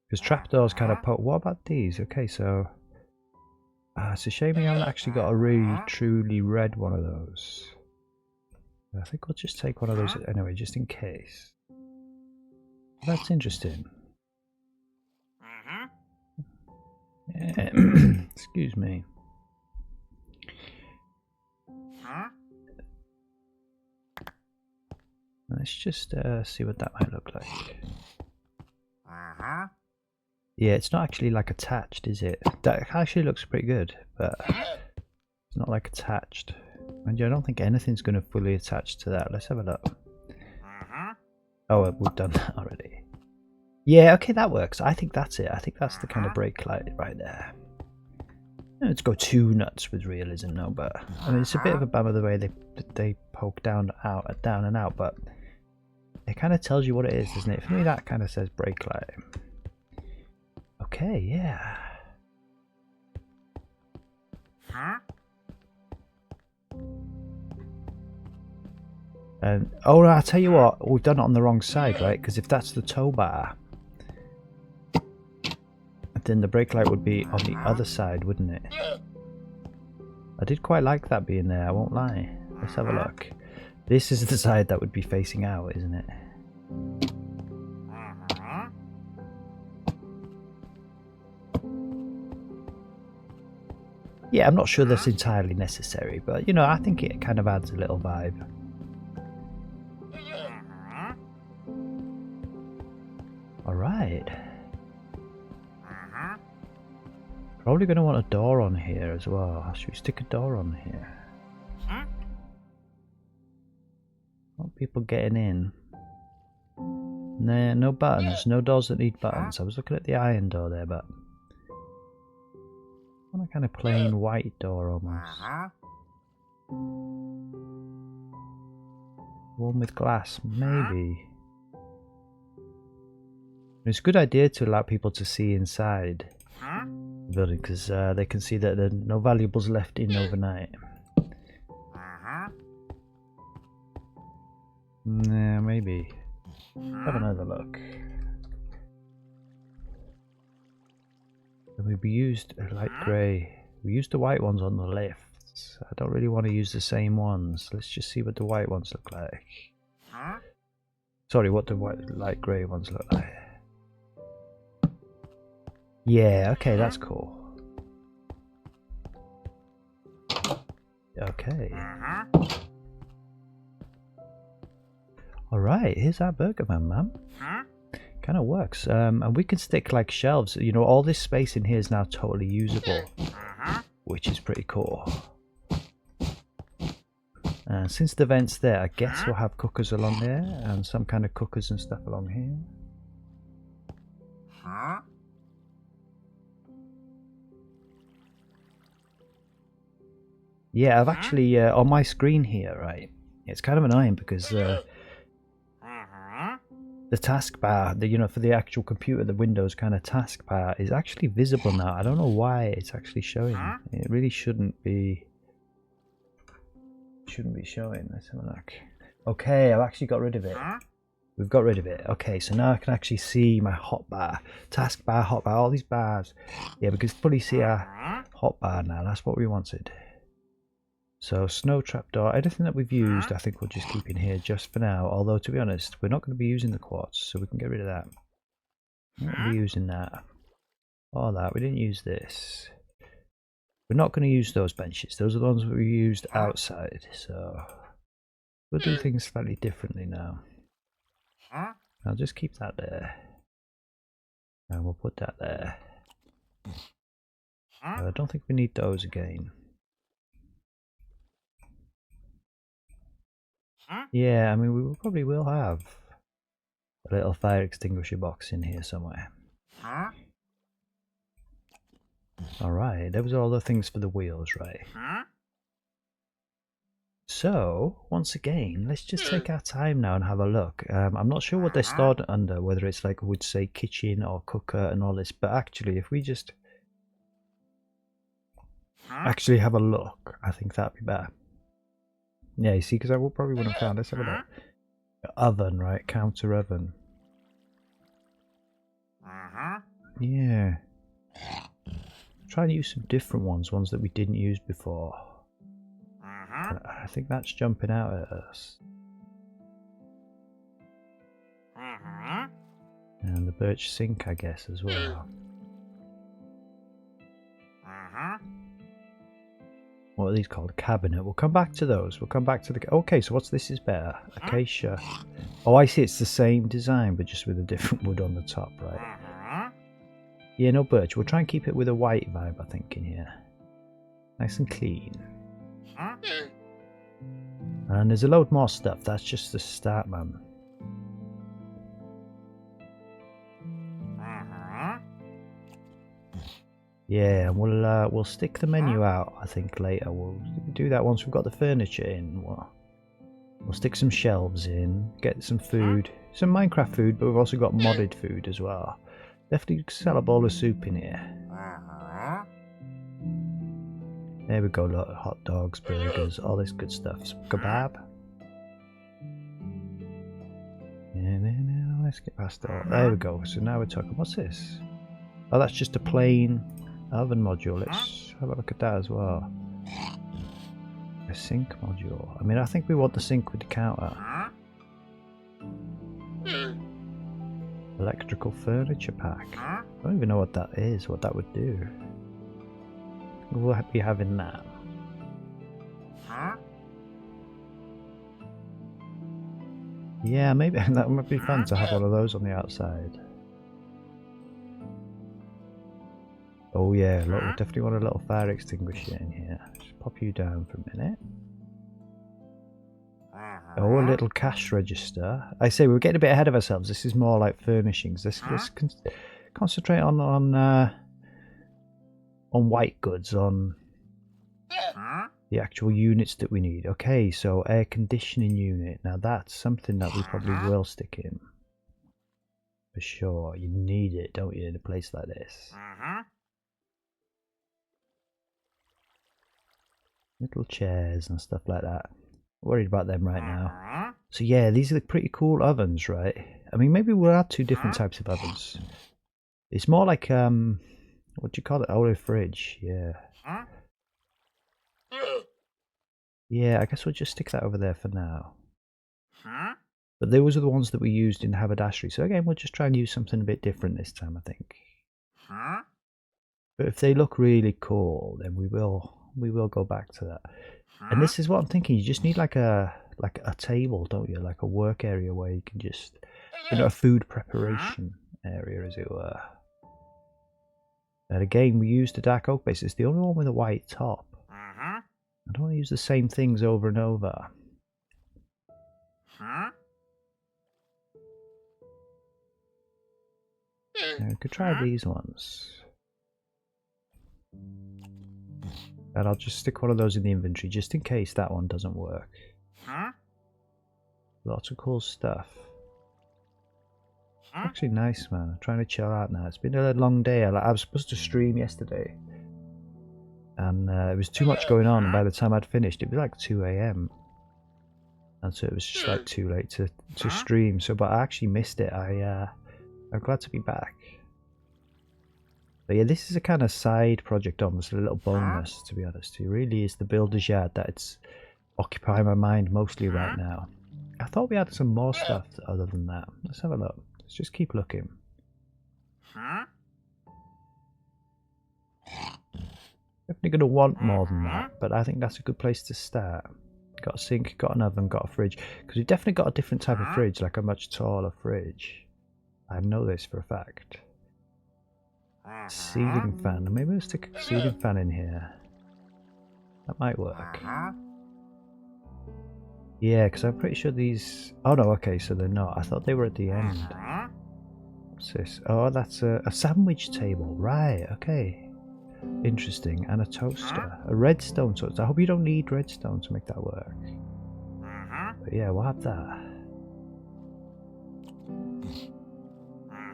Because trapdoors kind of poke. What about these? Okay, so it's a shame we haven't actually got a really truly red one of those. I think we'll just take one of those anyway, just in case. That's interesting. Yeah. Excuse me. Let's just see what that might look like. Yeah, it's not actually like attached, is it? That actually looks pretty good, but it's not like attached. And I don't think anything's going to fully attach to that. Let's have a look. Oh, we've done that already. Yeah, okay, that works. I think that's it. I think that's the kind of brake light right there. Let's go too nuts with realism, no, but I mean it's a bit of a bummer the way they poke down and out, but it kind of tells you what it is, doesn't it? For me, that kind of says brake light. Okay, yeah. And oh, I'll tell you what, we've done it on the wrong side, right? Because if that's the tow bar, then the brake light would be on the other side, wouldn't it? I did quite like that being there, I won't lie. Let's have a look. This is the side that would be facing out, isn't it? Yeah, I'm not sure that's entirely necessary, but you know, I think it kind of adds a little vibe. Alright. Probably going to want a door on here as well. Should we stick a door on here? Want people getting in. Nah, no buttons. No doors that need buttons. I was looking at the iron door there, but I want a kind of plain white door almost. One with glass, maybe. It's a good idea to allow people to see inside the building because they can see that there are no valuables left in overnight. Nah, maybe. Have another look. And we used a light grey. We used the white ones on the left. I don't really want to use the same ones. Let's just see what the white ones look like. Sorry, what the light grey ones look like. Yeah, okay, that's cool. Okay. Alright, here's our burger man. Kind of works. And we can stick like shelves. You know, all this space in here is now totally usable, which is pretty cool. And since the vent's there, I guess we'll have cookers along there and some kind of cookers and stuff along here. Yeah, I've actually, on my screen here, right, it's kind of annoying because the the taskbar, you know, for the actual computer, the Windows kind of taskbar is actually visible now. I don't know why it's actually showing. It really shouldn't be showing. Let's have a look. Okay, I've actually got rid of it. We've got rid of it. Okay, so now I can actually see my hotbar, taskbar, hotbar, all these bars. Yeah, we can fully see our hotbar now. That's what we wanted. So snow trapdoor, anything that we've used, I think we'll just keep in here just for now. Although to be honest, we're not going to be using the quartz, so we can get rid of that. We're not going to be using that. All that. We didn't use this. We're not going to use those benches. Those are the ones that we used outside. So we'll do things slightly differently now. I'll just keep that there. And we'll put that there. I don't think we need those again. Yeah, I mean, we probably will have a little fire extinguisher box in here somewhere. Alright, there was all the things for the wheels, right? So, once again, let's just take our time now and have a look. I'm not sure what they're stored under, whether it's like, would say kitchen or cooker and all this, but actually, if we just actually have a look, I think that'd be better. Yeah, you see, because I will probably wouldn't have found. Let's have a look. Oven, right? Counter oven. Yeah. Try and use some different ones that we didn't use before. I think that's jumping out at us. And the birch sink, I guess, as well. What are these called? A cabinet. We'll come back to those. We'll come back to the... Okay, so what's this is better? Acacia. Oh, I see. It's the same design, but just with a different wood on the top, right? Yeah, no birch. We'll try and keep it with a white vibe, I think, in here. Nice and clean. And there's a load more stuff. That's just the start, man. Yeah, we'll stick the menu out, I think, later. We'll do that once we've got the furniture in. We'll stick some shelves in, get some food. Some Minecraft food, but we've also got modded food as well. Definitely sell a bowl of soup in here. There we go, look, hot dogs, burgers, all this good stuff. Some kebab. Yeah, no, let's get past all. There we go. So now we're talking. What's this? Oh, that's just a plain oven module. Let's have a look at that as well. A sink module. I mean, I think we want the sink with the counter. Electrical furniture pack. I don't even know what that is, what that would do. We'll be having that. Yeah, maybe that might be fun to have one of those on the outside. Oh yeah, look, we definitely want a little fire extinguisher in here. Just pop you down for a minute. Oh, a little cash register. I say we're getting a bit ahead of ourselves. This is more like furnishings. Let's concentrate on white goods, on the actual units that we need. Okay, so air conditioning unit. Now that's something that we probably will stick in. For sure. You need it, don't you, in a place like this. Little chairs and stuff like that. Worried about them right now. So yeah, these are the pretty cool ovens, right? I mean, maybe we'll add two different types of ovens. It's more like, what do you call it? Oh, a fridge, yeah. Yeah, I guess we'll just stick that over there for now. But those are the ones that we used in haberdashery. So again, we'll just try and use something a bit different this time, I think. But if they look really cool, then we will go back to that. And this is what I'm thinking. You just need like a table, don't you? Like a work area where you can just, you know, a food preparation area, as it were. And again, we used the dark oak base. It's the only one with a white top. I don't want to use the same things over and over. I could try these ones. And I'll just stick one of those in the inventory just in case that one doesn't work. Lots of cool stuff. Actually nice, man. I'm trying to chill out now. It's been a long day. I was supposed to stream yesterday, and it was too much going on, and by the time I'd finished it was like 2 AM, and so it was just like too late to stream. So but I actually missed it. I'm glad to be back. But yeah, this is a kind of side project, almost a little bonus, to be honest. It really is the builder's yard that's occupying my mind mostly right now. I thought we had some more stuff other than that. Let's have a look. Let's just keep looking. Definitely going to want more than that, but I think that's a good place to start. Got a sink, got an oven, got a fridge. Because we've definitely got a different type of fridge, like a much taller fridge. I know this for a fact. Ceiling fan. Maybe we'll stick a ceiling fan in here. That might work. Yeah, because I'm pretty sure these... Oh no, okay, so they're not. I thought they were at the end. What's this? Oh, that's a sandwich table. Right, okay. Interesting. And a toaster. A redstone toaster. I hope you don't need redstone to make that work. But yeah, we'll have that.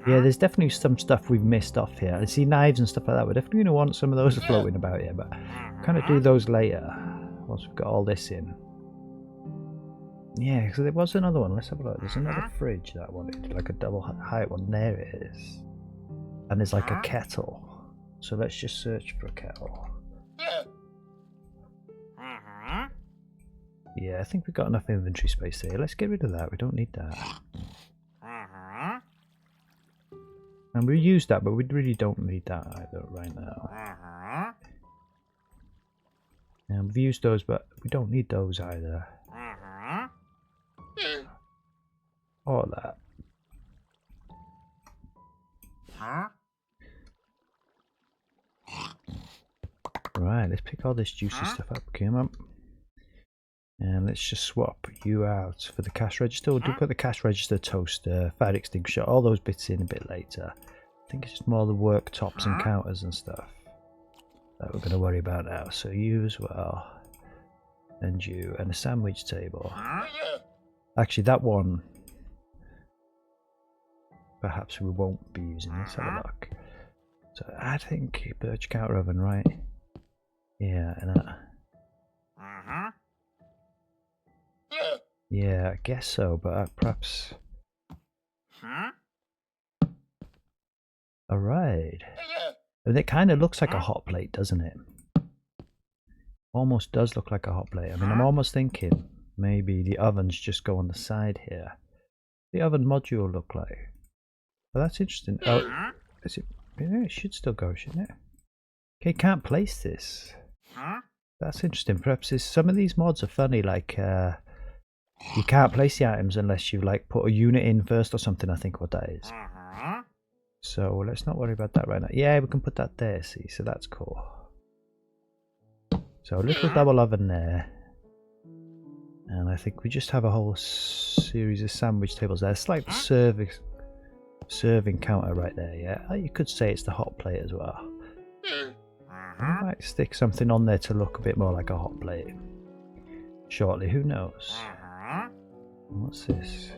Yeah, there's definitely some stuff we've missed off here. I see knives and stuff like that. We're definitely going to want some of those floating about here, but kind of do those later once we've got all this in. Yeah, so there was another one. Let's have a look. There's another fridge that I wanted, like a double height one. There it is. And there's like a kettle. So let's just search for a kettle. Yeah, I think we've got enough inventory space here. Let's get rid of that. We don't need that. And we use that, but we really don't need that either right now. And we've used those, but we don't need those either. Or that. Right, let's pick all this juicy stuff up. Come on. And let's just swap you out for the cash register. We'll put the cash register, toaster, fire extinguisher, all those bits in a bit later. I think it's just more the worktops and counters and stuff that we're going to worry about now. So you as well. And you. And a sandwich table. Actually, that one perhaps we won't be using. Let's have a look. So I think birch counter oven, right? Yeah, and that. Yeah, I guess so, but perhaps... Alright. I mean, it kind of looks like a hot plate, doesn't it? Almost does look like a hot plate. I mean, I'm almost thinking maybe the ovens just go on the side here. The oven module look like. Well, that's interesting. Oh, is it? Yeah, it should still go, shouldn't it? Okay, can't place this. That's interesting. Perhaps some of these mods are funny, like you can't place the items unless you like put a unit in first or something. I think what that is. So let's not worry about that right now. Yeah, we can put that there. See, so that's cool. So a little double oven there, and I think we just have a whole series of sandwich tables there. It's like the serving counter right there. Yeah, you could say it's the hot plate as well. I might stick something on there to look a bit more like a hot plate shortly. Who knows? What's this?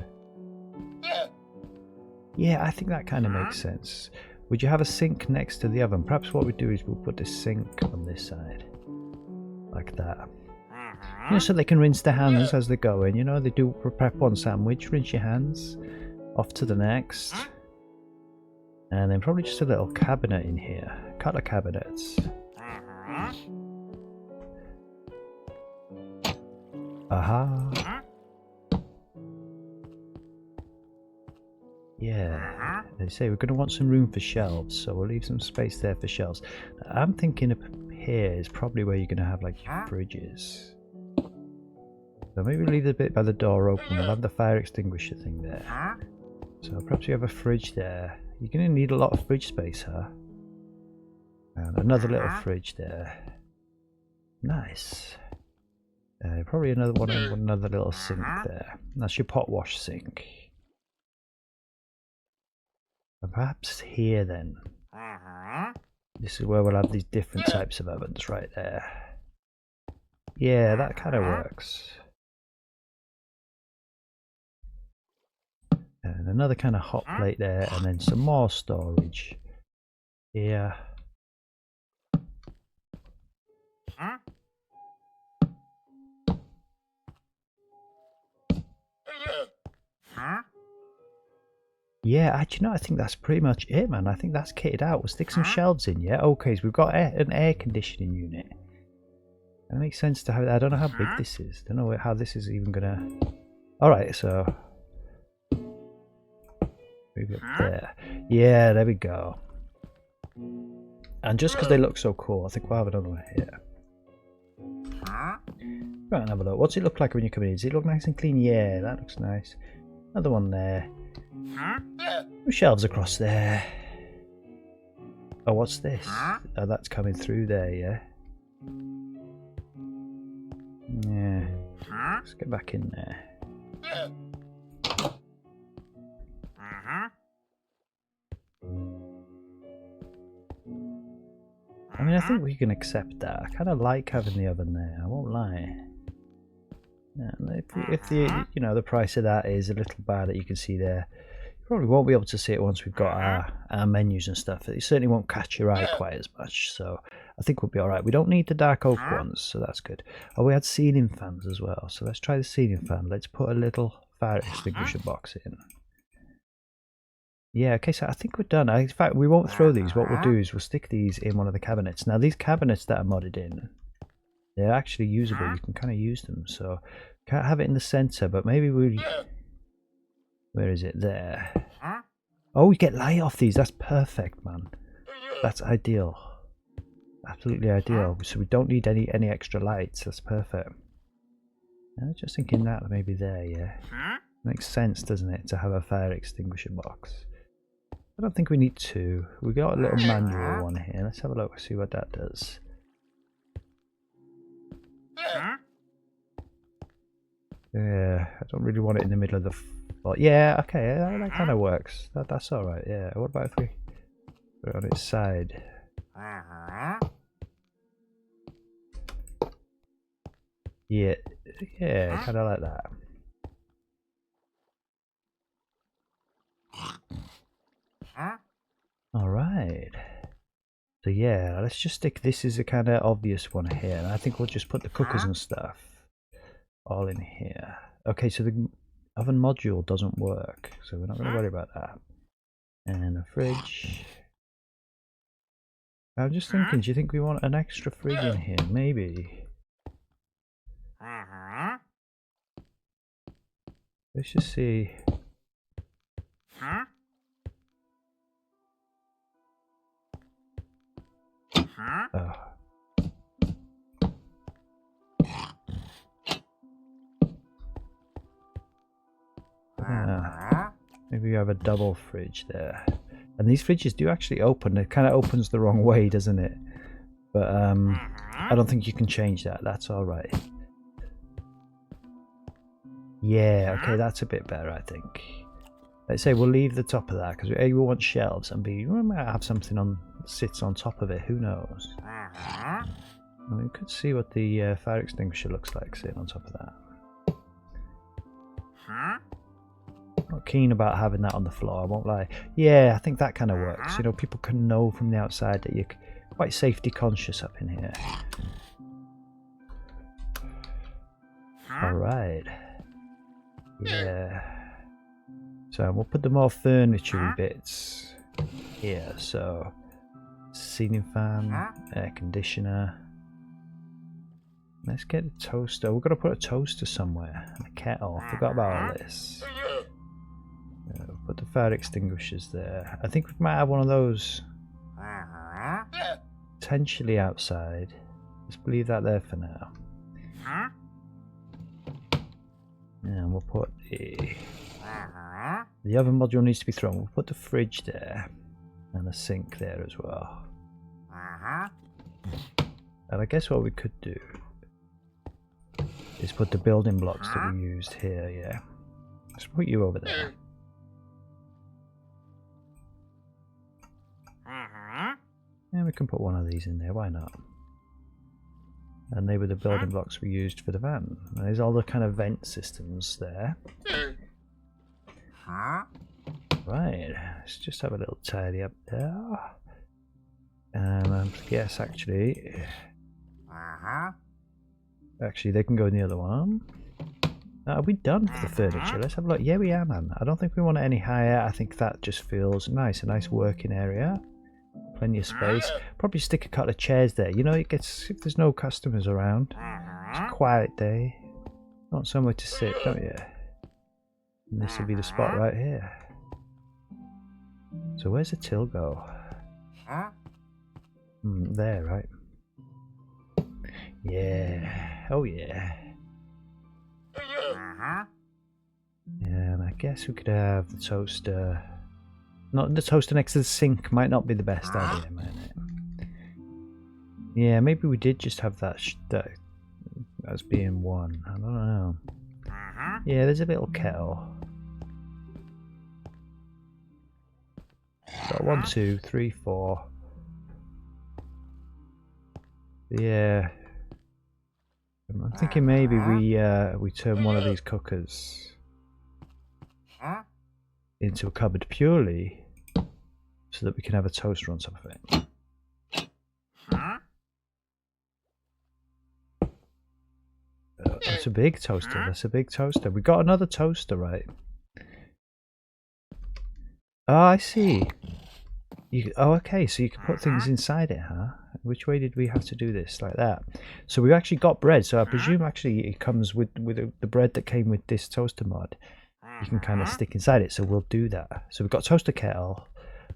Yeah, I think that kind of makes sense. Would you have a sink next to the oven? Perhaps what we do is we'll put the sink on this side. Like that. You know, so they can rinse their hands as they go in. You know, they do prep one sandwich, rinse your hands, off to the next. And then probably just a little cabinet in here. A couple of cabinets. Aha. Yeah, they say we're going to want some room for shelves, so we'll leave some space there for shelves. I'm thinking up here is probably where you're going to have like your fridges. So maybe leave the bit by the door open. We'll have the fire extinguisher thing there. So perhaps you have a fridge there. You're going to need a lot of fridge space, huh? And another little fridge there. Nice. Probably another one and another little sink there. That's your pot wash sink. And perhaps here then. This is where we'll have these different types of ovens right there. Yeah, that kind of works. and another kind of hot plate there, and then some more storage here. Yeah, actually, no, I think that's pretty much it, man. I think that's kitted out. We'll stick some shelves in, yeah? Okay, so we've got an air conditioning unit. That makes sense to have that. I don't know how big this is. Don't know how this is even gonna... Alright, so... maybe up there. Yeah, there we go. And just because they look so cool, I think we'll have another one here. Go and have a look. What's it look like when you come in? Does it look nice and clean? Yeah, that looks nice. Another one there. Some shelves across there. Oh, what's this? Oh, that's coming through there, yeah? Yeah. Let's get back in there. I mean, I think we can accept that. I kind of like having the oven there, I won't lie. Yeah, if the the price of that is a little bad that you can see there, you probably won't be able to see it once we've got our menus and stuff. It certainly won't catch your eye quite as much, so I think we'll be alright. We don't need the dark oak ones, so that's good. Oh, we had ceiling fans as well, so let's try the ceiling fan. Let's put a little fire extinguisher box in. Yeah, okay, so I think we're done. In fact, we won't throw these. What we'll do is we'll stick these in one of the cabinets. Now, these cabinets that are modded in, they're actually usable. You can kind of use them. So, can't have it in the center, but maybe we... Where is it? There. Oh, we get light off these. That's perfect, man. That's ideal. Absolutely ideal. So we don't need any extra lights. That's perfect. Just thinking that maybe there, yeah. Makes sense, doesn't it, to have a fire extinguisher box. I don't think we need two. We got a little manual one here. Let's have a look, see what that does. Yeah, I don't really want it in the middle of the floor. Yeah, okay, that kind of works. That's all right. Yeah. What about if we put it on its side? Yeah, yeah, kind of like that. All right. So yeah, let's just stick. This is a kind of obvious one here, and I think we'll just put the cookers and stuff all in here. Okay, so the oven module doesn't work, so we're not going to worry about that. And a fridge. I'm just thinking, do you think we want an extra fridge in here? Maybe. Let's just see. Oh. Maybe we have a double fridge there. And these fridges do actually open. It kind of opens the wrong way, doesn't it? But I don't think you can change that. That's all right. Yeah, okay, that's a bit better, I think. Let's say we'll leave the top of that because A, we want shelves, and B, we might have something on sits on top of it. Who knows? And we could see what the fire extinguisher looks like sitting on top of that. Not keen about having that on the floor, I won't lie. Yeah, I think that kind of works. You know, people can know from the outside that you're quite safety conscious up in here. Alright. Yeah. So we'll put the more furniture bits here. So ceiling fan, air conditioner. Let's get a toaster. We're gonna put a toaster somewhere. And a kettle. Forgot about all this. Put the fire extinguishers there. I think we might have one of those potentially outside. Let's leave that there for now. And we'll put the oven module needs to be thrown. We'll put the fridge there and a sink there as well. And I guess what we could do is put the building blocks that we used here. Yeah, let's put you over there. And we can put one of these in there, why not? And they were the building blocks we used for the van. And there's all the kind of vent systems there. Right, let's just have a little tidy up there. Yes, actually, they can go in the other one. Are we done for the furniture? Let's have a look. Yeah, we are, man. I don't think we want it any higher. I think that just feels nice. A nice working area. Plenty of space. Probably stick a couple of chairs there. You know, it gets, if there's no customers around, it's a quiet day. Want somewhere to sit, don't you? And this will be the spot right here. So where's the till go? There, right? Yeah. Oh yeah. And I guess we could have the toaster. Not the toaster next to the sink might not be the best idea, might it? Yeah, maybe we did just have that as being one. I don't know. Yeah, there's a little kettle. Got 1, 2, 3, 4. Yeah. I'm thinking maybe we turn one of these cookers into a cupboard purely so that we can have a toaster on top of it. That's a big toaster. That's a big toaster. We got another toaster, right? Oh, I see. Oh, okay. So you can put things inside it, huh? Which way did we have to do this? Like that. So we've actually got bread. So I presume actually it comes with the bread that came with this toaster mod. You can kind of stick inside it. So we'll do that. So we've got toaster kettle.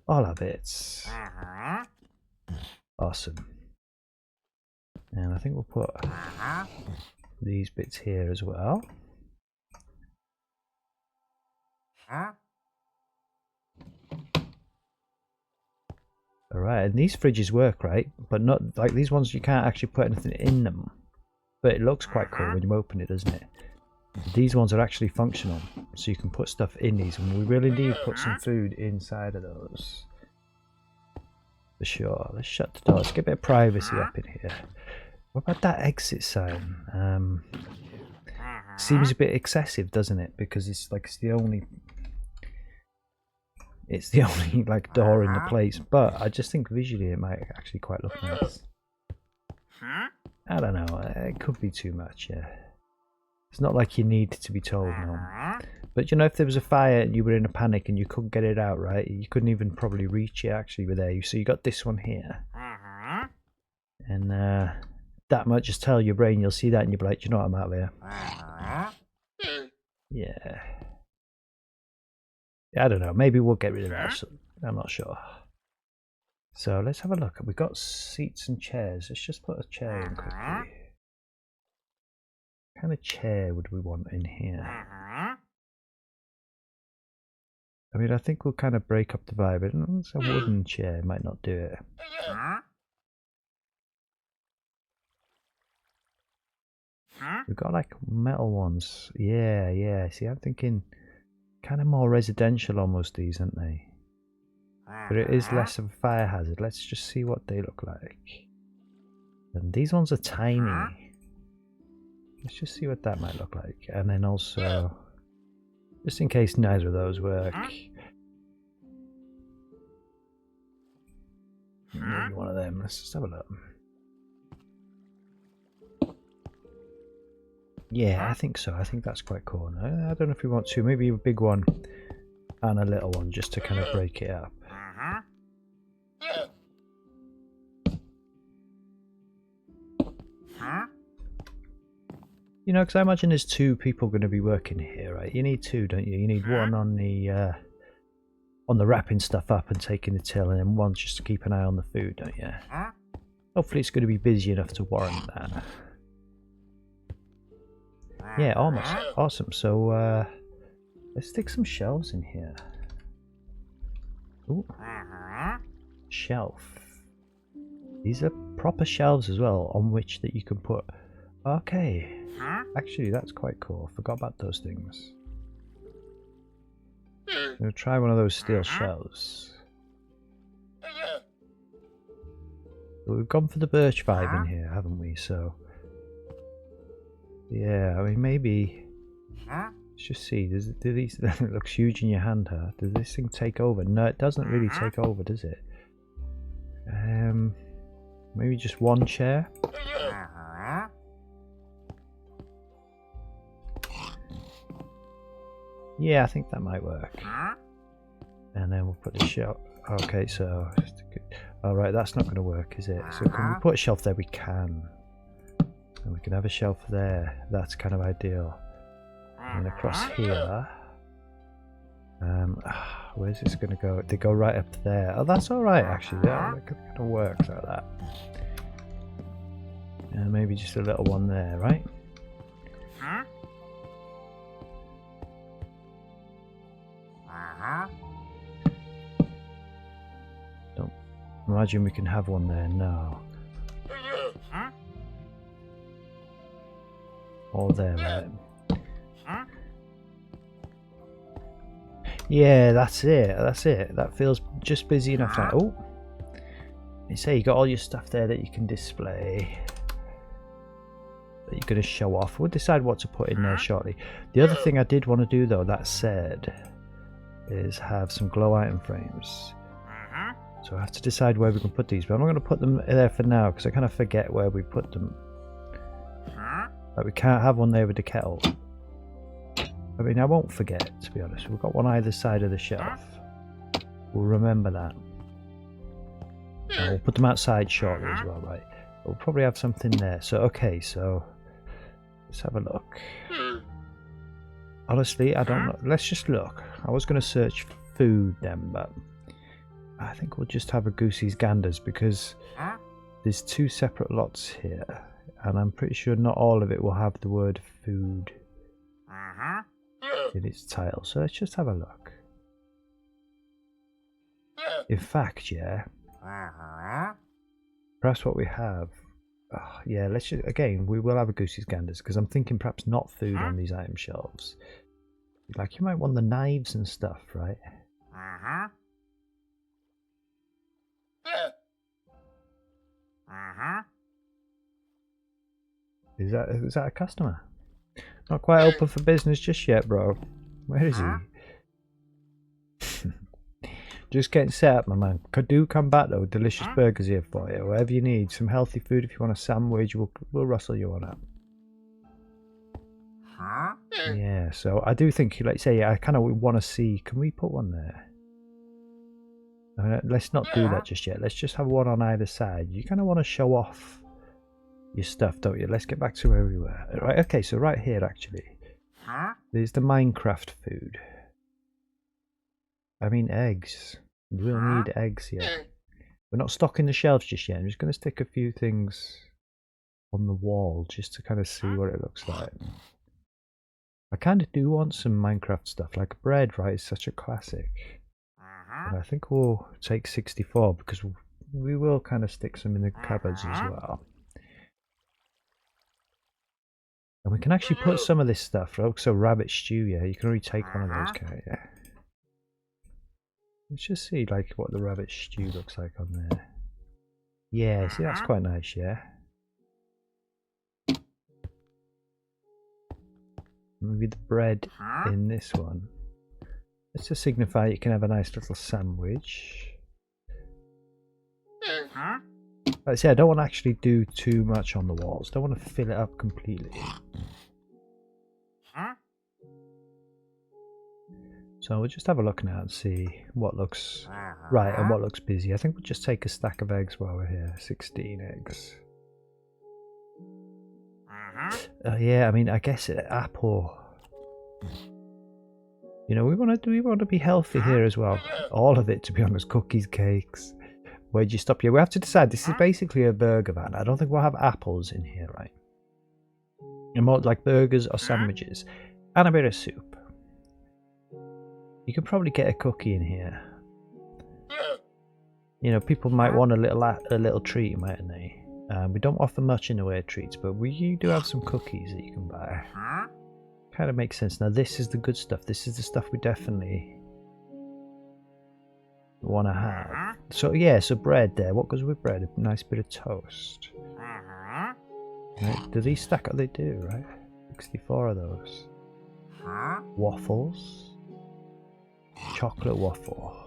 All our bits. Awesome. And I think we'll put these bits here as well. Alright, and these fridges work, right? But not like these ones, you can't actually put anything in them. But it looks quite cool when you open it, doesn't it? These ones are actually functional, so you can put stuff in these, and we really need to put some food inside of those. For sure. Let's shut the door. Let's get a bit of privacy up in here. What about that exit sign? Seems a bit excessive, doesn't it? Because it's like it's the only like door in the place, but I just think visually it might actually quite look nice. I don't know, it could be too much, yeah. It's not like you need to be told, no. But you know, if there was a fire and you were in a panic and you couldn't get it out, right? You couldn't even probably reach it actually with there. So you got this one here. And that might just tell your brain, you'll see that and you'll be like, you know what, I'm out of here. Yeah. I don't know, maybe we'll get rid of that. I'm not sure. So let's have a look. We've got seats and chairs. Let's just put a chair in quickly. What kind of chair would we want in here? I mean, I think we'll kind of break up the vibe. A wooden chair might not do it. We've got like metal ones. Yeah. See, I'm thinking kind of more residential almost, these, aren't they? But it is less of a fire hazard. Let's just see what they look like. And these ones are tiny. Let's just see what that might look like. And then also, just in case neither of those work, maybe one of them. Let's just have a look. Yeah, I think so. I think that's quite cool. I don't know if we want to. Maybe a big one and a little one just to kind of break it up. You know, because I imagine there's 2 people going to be working here, right? You need 2, don't you? You need one on the wrapping stuff up and taking the till, and then one just to keep an eye on the food, don't you? Hopefully it's going to be busy enough to warrant that. Yeah, almost. Awesome. So let's stick some shelves in here. Ooh. Shelf. These are proper shelves as well, on which that you can put. Okay. Actually, that's quite cool. Forgot about those things. I'm gonna try one of those steel shelves. But we've gone for the birch vibe in here, haven't we? So yeah, I mean maybe Let's just see. Do these? It looks huge in your hand, huh? Does this thing take over? No, it doesn't really take over, does it? Maybe just one chair. Yeah, I think that might work. And then we'll put the shelf. Okay, so all right, that's not going to work, is it? So can we put a shelf there? We can. And we can have a shelf there. That's kind of ideal. And across here. Where's this going to go? They go right up there. Oh, that's all right, actually. Yeah, it kind of works like that. And maybe just a little one there, right? Don't imagine we can have one there. No. All there, right? Yeah, that's it. That's it. That feels just busy enough. Like, oh, you say you got all your stuff there that you can display, that you're going to show off. We'll decide what to put in there shortly. The other thing I did want to do, though, that said, is have some glow item frames. So I have to decide where we can put these, but I'm not going to put them there for now because I kind of forget where we put them. Like, we can't have one there with the kettle. I mean, I won't forget, to be honest. We've got one either side of the shelf. We'll remember that. And we'll put them outside shortly as well, right? But we'll probably have something there. So, okay, so let's have a look. Honestly, I don't know. Let's just look. I was going to search for food then, but I think we'll just have a Goosey's Ganders because there's two separate lots here. And I'm pretty sure not all of it will have the word food in its title. So let's just have a look. In fact, yeah. Perhaps what we have. Oh, yeah, let's just, again, we will have a Goosey's Ganders because I'm thinking perhaps not food on these item shelves. Like, you might want the knives and stuff, right? Is that a customer? Not quite open for business just yet, bro. Where is he? Just getting set up, my man. Do come back though. Delicious burgers here for you. Whatever you need. Some healthy food. If you want a sandwich, we'll rustle you on up. Yeah. So I do think, like say, I kind of want to see. Can we put one there? Let's not do that just yet. Let's just have one on either side. You kind of want to show off your stuff, don't you? Let's get back to where we were. Right. Okay. So right here, actually, there's the Minecraft food. I mean eggs. We'll need eggs here. We're not stocking the shelves just yet. I'm just going to stick a few things on the wall just to kind of see what it looks like. I kind of do want some Minecraft stuff, like bread, right? It's such a classic. And I think we'll take 64 because we will kind of stick some in the cupboards as well. And we can actually put some of this stuff, right? So rabbit stew, yeah, you can already take one of those, can't you? Let's just see like what the rabbit stew looks like on there. Yeah, see that's quite nice, yeah. Maybe the bread in this one. Let's just signify you can have a nice little sandwich. Like I say, I don't want to actually do too much on the walls. Don't want to fill it up completely. So we'll just have a look now and see what looks right and what looks busy. I think we'll just take a stack of eggs while we're here. 16 eggs. Yeah, I mean, I guess apple. You know, we want to be healthy here as well. All of it, to be honest. Cookies, cakes. Where'd you stop? Yeah, we have to decide. This is basically a burger van. I don't think we'll have apples in here, right? And more like burgers or sandwiches, and a bit of soup. You could probably get a cookie in here. You know, people might want a little treat, mightn't they? We don't offer much in the way of treats, but we do have some cookies that you can buy. Kind of makes sense. Now this is the good stuff. This is the stuff we definitely want to have. So yeah, so bread there. What goes with bread? A nice bit of toast. Right. Do these stack up? They do, right? 64 of those. waffles, chocolate waffle.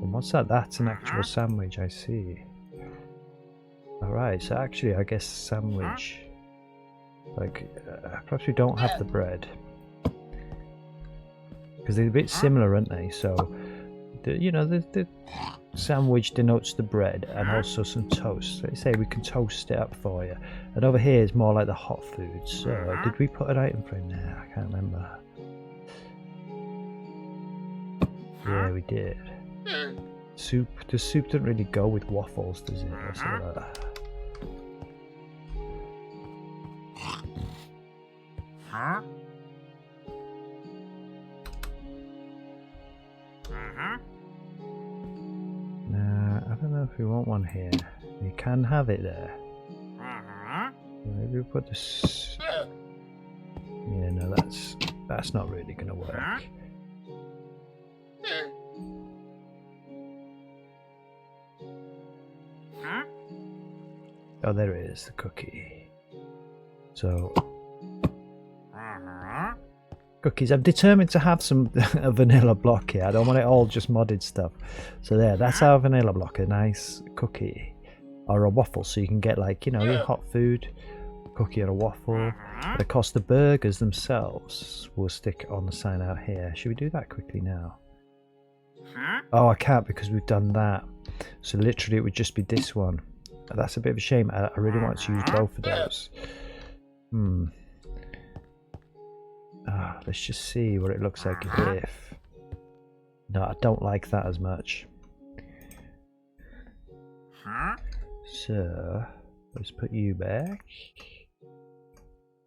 And what's that? That's an actual sandwich, I see. Alright, so actually I guess sandwich, like, perhaps we don't have the bread. Because they're a bit similar, aren't they? So, the sandwich denotes the bread and also some toast. Let's say we can toast it up for you. And over here is more like the hot foods. So, did we put an item frame there? I can't remember. Yeah, we did. Soup. The soup doesn't really go with waffles, does it? Let's have that. I don't know if we want one here. You can have it there. Maybe we put this. Yeah, no, that's not really gonna work. Oh, there it is, the cookie. So, cookies. I'm determined to have some a vanilla block here. I don't want it all just modded stuff. So there, that's our vanilla block, a nice cookie. Or a waffle, so you can get like, your hot food, cookie or a waffle. Of course, the burgers themselves will stick on the sign out here. Should we do that quickly now? Oh, I can't because we've done that. So literally it would just be this one. That's a bit of a shame. I really want to use both of those. Let's just see what it looks like if... No, I don't like that as much. So, let's put you back.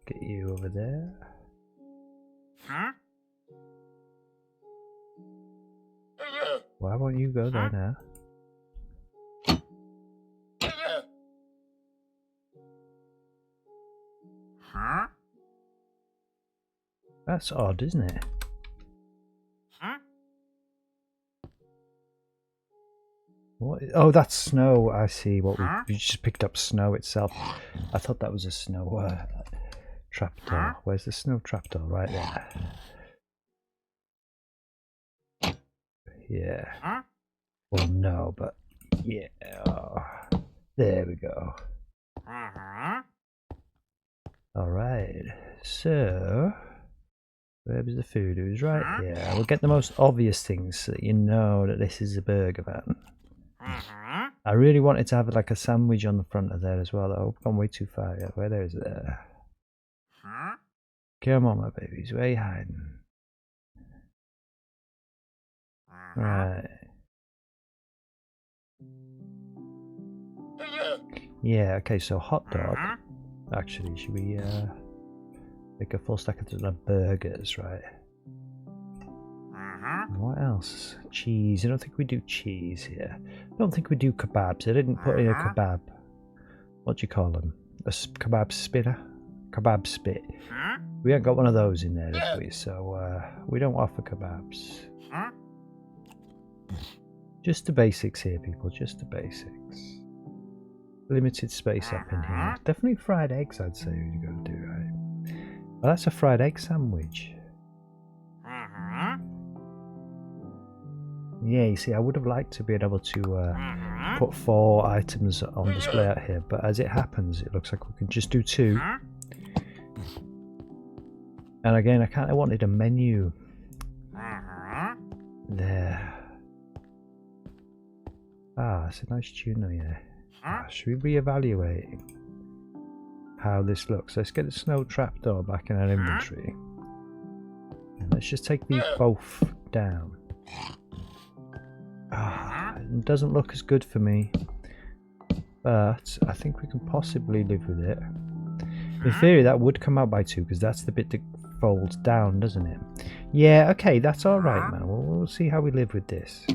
Get you over there. Why won't you go there now? That's odd, isn't it? What? Oh, that's snow. I see. What we just picked up snow itself. I thought that was a snow trapdoor. Where's the snow trapdoor? Right there. Yeah. Well, no, but yeah. Oh, there we go. All right. So. Where was the food? It was right here. We'll get the most obvious things so that you know that this is a burger van. I really wanted to have like a sandwich on the front of there as well. Though. I've gone way too far. Yeah, where is it there? Come on, my babies. Where are you hiding? Right. Yeah, okay, so hot dog. Actually, should we make a full stack of burgers, right? What else? Cheese. I don't think we do cheese here. I don't think we do kebabs. I didn't put in a kebab. What do you call them? A kebab spinner? Kebab spit. We haven't got one of those in there, have we? So we don't offer kebabs. Just the basics here, people. Just the basics. Limited space up in here. Definitely fried eggs, I'd say we've got to do, right? Well, that's a fried egg sandwich. Yeah, you see, I would have liked to be able to put 4 items on display out here, but as it happens, it looks like we can just do 2. And again, I wanted a menu. There. Ah, it's a nice tuner, yeah. Should we reevaluate how this looks? Let's get the snow trapdoor back in our inventory. And let's just take these both down. It doesn't look as good for me, but I think we can possibly live with it. In theory, that would come out by 2 because that's the bit that folds down, doesn't it? Yeah, okay, that's all right, man. We'll see how we live with this.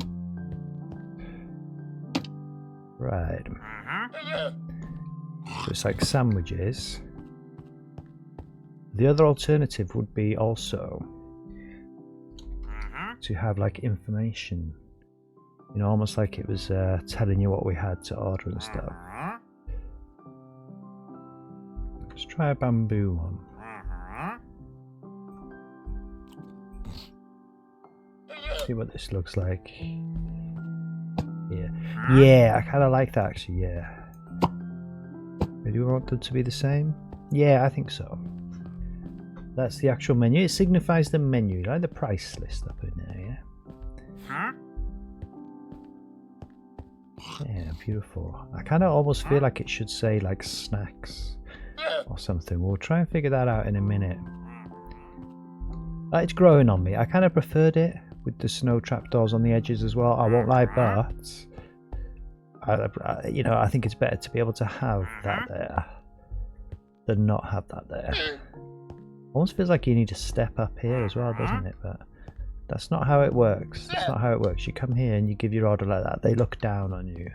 Right. So it's like sandwiches. The other alternative would be also to have like information. You know, almost like it was telling you what we had to order and stuff. try a bamboo one. See what this looks like. Yeah, yeah, I kind of like that actually. Yeah. Do you want them to be the same? Yeah, I think so. That's the actual menu. It signifies the menu, like the price list up in there. Yeah. Yeah, beautiful. I kind of almost feel like it should say like snacks or something. We'll try and figure that out in a minute. It's growing on me. I kind of preferred it with the snow trapdoors on the edges as well. I won't lie, but you know, I think it's better to be able to have that there than not have that there. Almost feels like you need to step up here as well, doesn't it? But that's not how it works. That's not how it works. You come here and you give your order like that. They look down on you.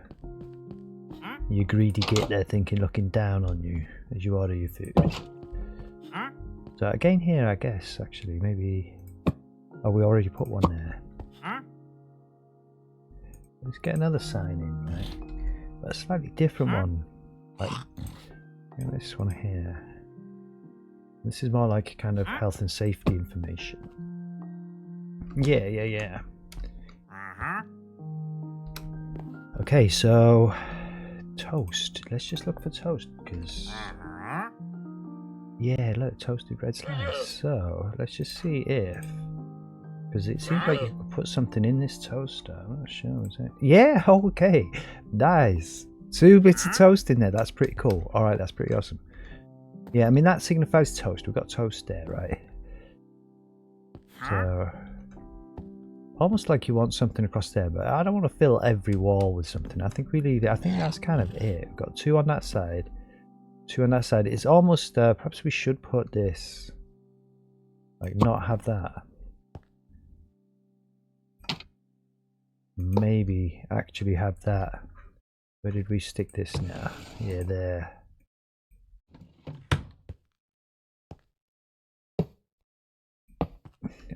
You greedy git there thinking looking down on you as you order your food. So again here, I guess, actually, maybe... Oh, we already put one there. Let's get another sign in, right? But a slightly different one. Like this one here. This is more like kind of health and safety information. Yeah. Okay, so toast. Let's just look for toast because yeah, look, toasted red slice. So let's just see if, because it seems like you could put something in this toaster. I'm not sure. Is it? Yeah. Okay. Nice. 2 bits of toast in there. That's pretty cool. All right, that's pretty awesome. Yeah, I mean that signifies toast. We've got toast there, right? So almost like you want something across there, but I don't want to fill every wall with something. I think we leave it. I think that's kind of it. We've got 2 on that side, 2 on that side. It's almost perhaps we should put this, like not have that. Maybe actually have that. Where did we stick this now? Yeah, there.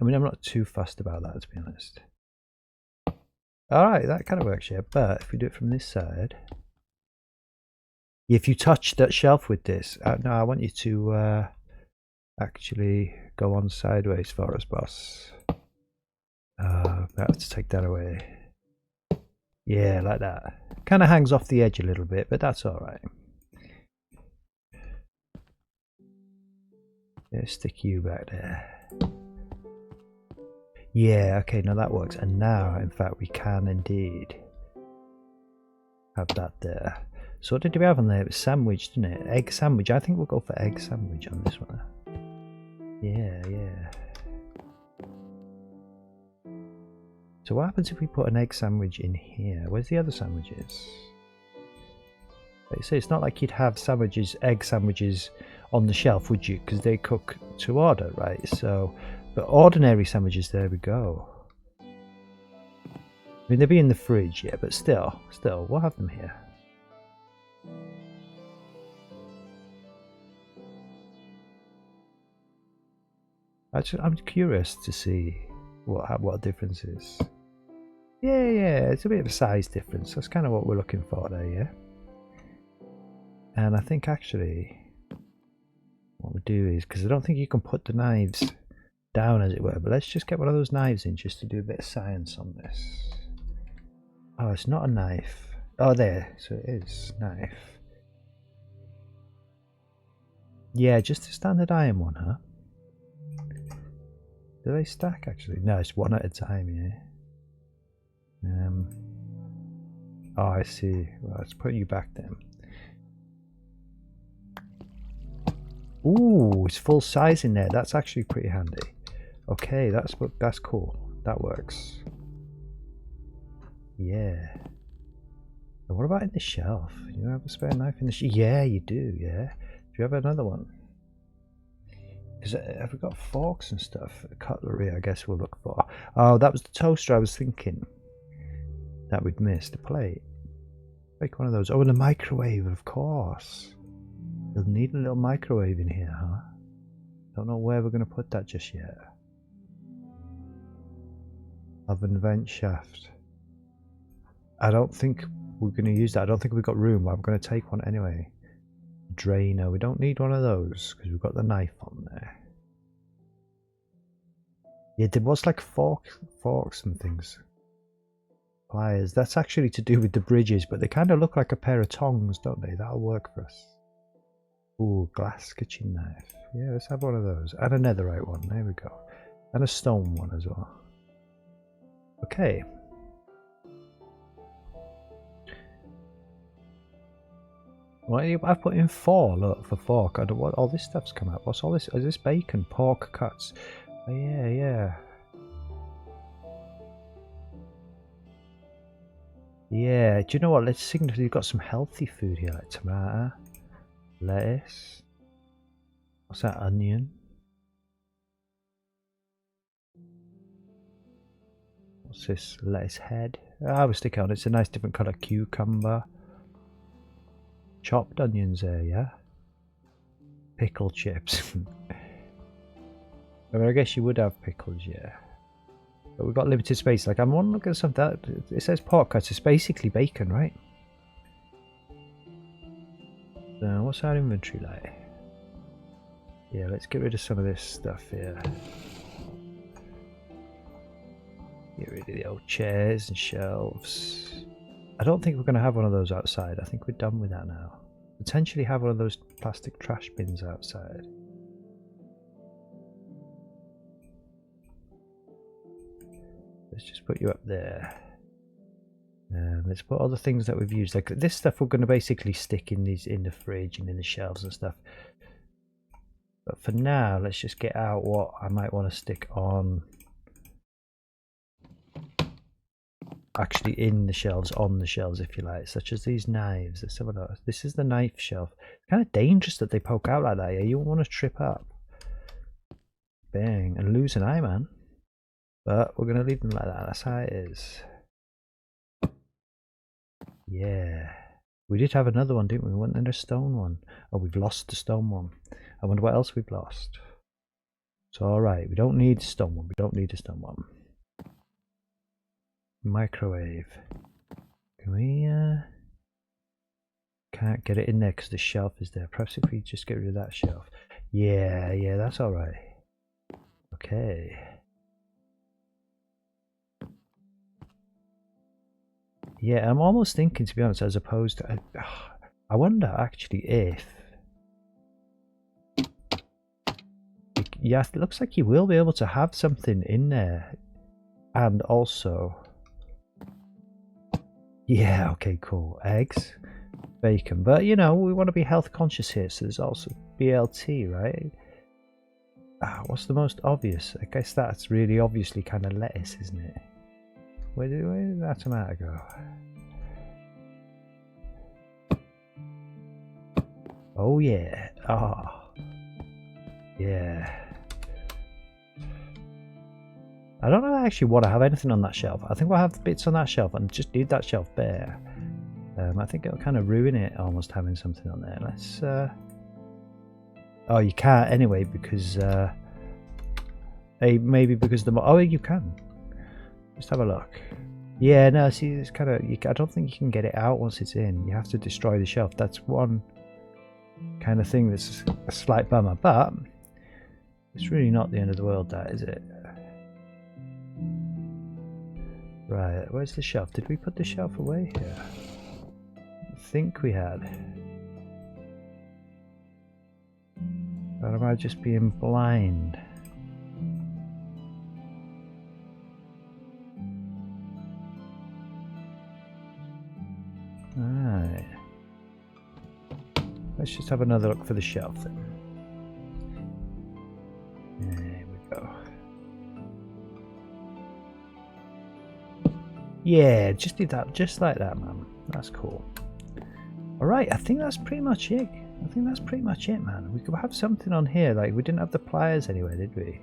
I mean, I'm not too fussed about that, to be honest. Alright, that kind of works, yeah. But if we do it from this side... If you touch that shelf with this... no, I want you to actually go on sideways for us, boss. I have to take that away. Yeah, like that. Kind of hangs off the edge a little bit, but that's alright. Yeah, stick you back there. Yeah, okay, now that works. And now, in fact, we can indeed have that there. So what did we have on there? It was sandwich, didn't it? Egg sandwich. I think we'll go for egg sandwich on this one. Yeah. So what happens if we put an egg sandwich in here? Where's the other sandwiches? Like, so it's not like you'd have sandwiches, egg sandwiches on the shelf, would you? Because they cook to order, right? So... But ordinary sandwiches, there we go. I mean, they'd be in the fridge, yeah, but still, we'll have them here. Actually, I'm curious to see what difference is. Yeah, it's a bit of a size difference. That's kind of what we're looking for there, yeah. And I think actually, what we do is, because I don't think you can put the knives down as it were, but let's just get one of those knives in just to do a bit of science on this. Oh, it's not a knife. Oh, there, so it is knife. Yeah, just a standard iron one, huh? Do they stack actually? No, it's one at a time, yeah. Oh, I see. Well, let's put you back then. Ooh, it's full size in there. That's actually pretty handy. Okay, that's cool. That works. Yeah. And what about in the shelf? You have a spare knife in the shelf? Yeah, you do. Yeah. Do you have another one? Because have we got forks and stuff? Cutlery, I guess we'll look for. Oh, that was the toaster I was thinking that we'd missed. A plate. Make one of those. Oh, and a microwave, of course. You'll need a little microwave in here, huh? Don't know where we're going to put that just yet. Oven vent shaft. I don't think we're going to use that. I don't think we've got room. I'm going to take one anyway. Drainer. We don't need one of those because we've got the knife on there. Yeah, there was like forks and things. Pliers. That's actually to do with the bridges, but they kind of look like a pair of tongs, don't they? That'll work for us. Ooh, glass kitchen knife. Yeah, let's have one of those. And a netherite one. There we go. And a stone one as well. Okay. Well, I've put in 4, look, for fork. I don't what all this stuff's come out. What's all this? Is this bacon? Pork cuts. Oh, yeah, yeah. Yeah, do you know what? Let's see if you've got some healthy food here, like tomato, lettuce. What's that? Onion. What's this? Lettuce head. Ah, we'll stick it on. It's a nice different colour. Cucumber. Chopped onions there, yeah? Pickle chips. I mean, I guess you would have pickles, yeah. But we've got limited space. Like, I'm on looking at something that it says pork cuts. It's basically bacon, right? So, what's our inventory like? Yeah, let's get rid of some of this stuff here. Get rid of the old chairs and shelves. I don't think we're going to have one of those outside. I think we're done with that now. Potentially have one of those plastic trash bins outside. Let's just put you up there. Let's put all the things that we've used. Like this stuff we're going to basically stick in the fridge and in the shelves and stuff. But for now, let's just get out what I might want to stick on. Actually in the shelves, on the shelves if you like, such as these knives. Let's have a look. This is the knife shelf. It's kind of dangerous that they poke out like that. Yeah, you don't want to trip up. Bang, and lose an eye, man. But we're going to leave them like that. That's how it is. Yeah. We did have another one, didn't we? Wasn't there a stone one? Oh, we've lost the stone one. I wonder what else we've lost. It's alright. We don't need the stone one. We don't need a stone one. Microwave. Can we, can't get it in there because the shelf is there. Perhaps if we just get rid of that shelf. Yeah, yeah, that's alright. Okay. Yeah, I'm almost thinking, to be honest, as opposed to... I wonder, actually, if... Yeah, it looks like you will be able to have something in there. And also... Yeah, okay, cool. Eggs, bacon. But, you know, we want to be health conscious here, so there's also BLT, right? What's the most obvious? I guess that's really obviously kind of lettuce, isn't it? Where did that tomato go? Oh yeah. Oh. Yeah. I don't know actually what I have anything on that shelf. I think we'll have bits on that shelf and just leave that shelf bare. I think it'll kind of ruin it almost having something on there. Let's oh, you can't anyway because maybe because the oh, you can. Just have a look. Yeah, no, see, it's kind of... I don't think you can get it out once it's in. You have to destroy the shelf. That's one kind of thing that's a slight bummer, but it's really not the end of the world, that, is it? Right, where's the shelf? Did we put the shelf away here? I think we had. Or am I just being blind? Alright. Let's just have another look for the shelf then. There we go. Yeah, just do that, just like that, man. That's cool. Alright, I think that's pretty much it. I think that's pretty much it, man. We could have something on here, like we didn't have the pliers anyway, did we?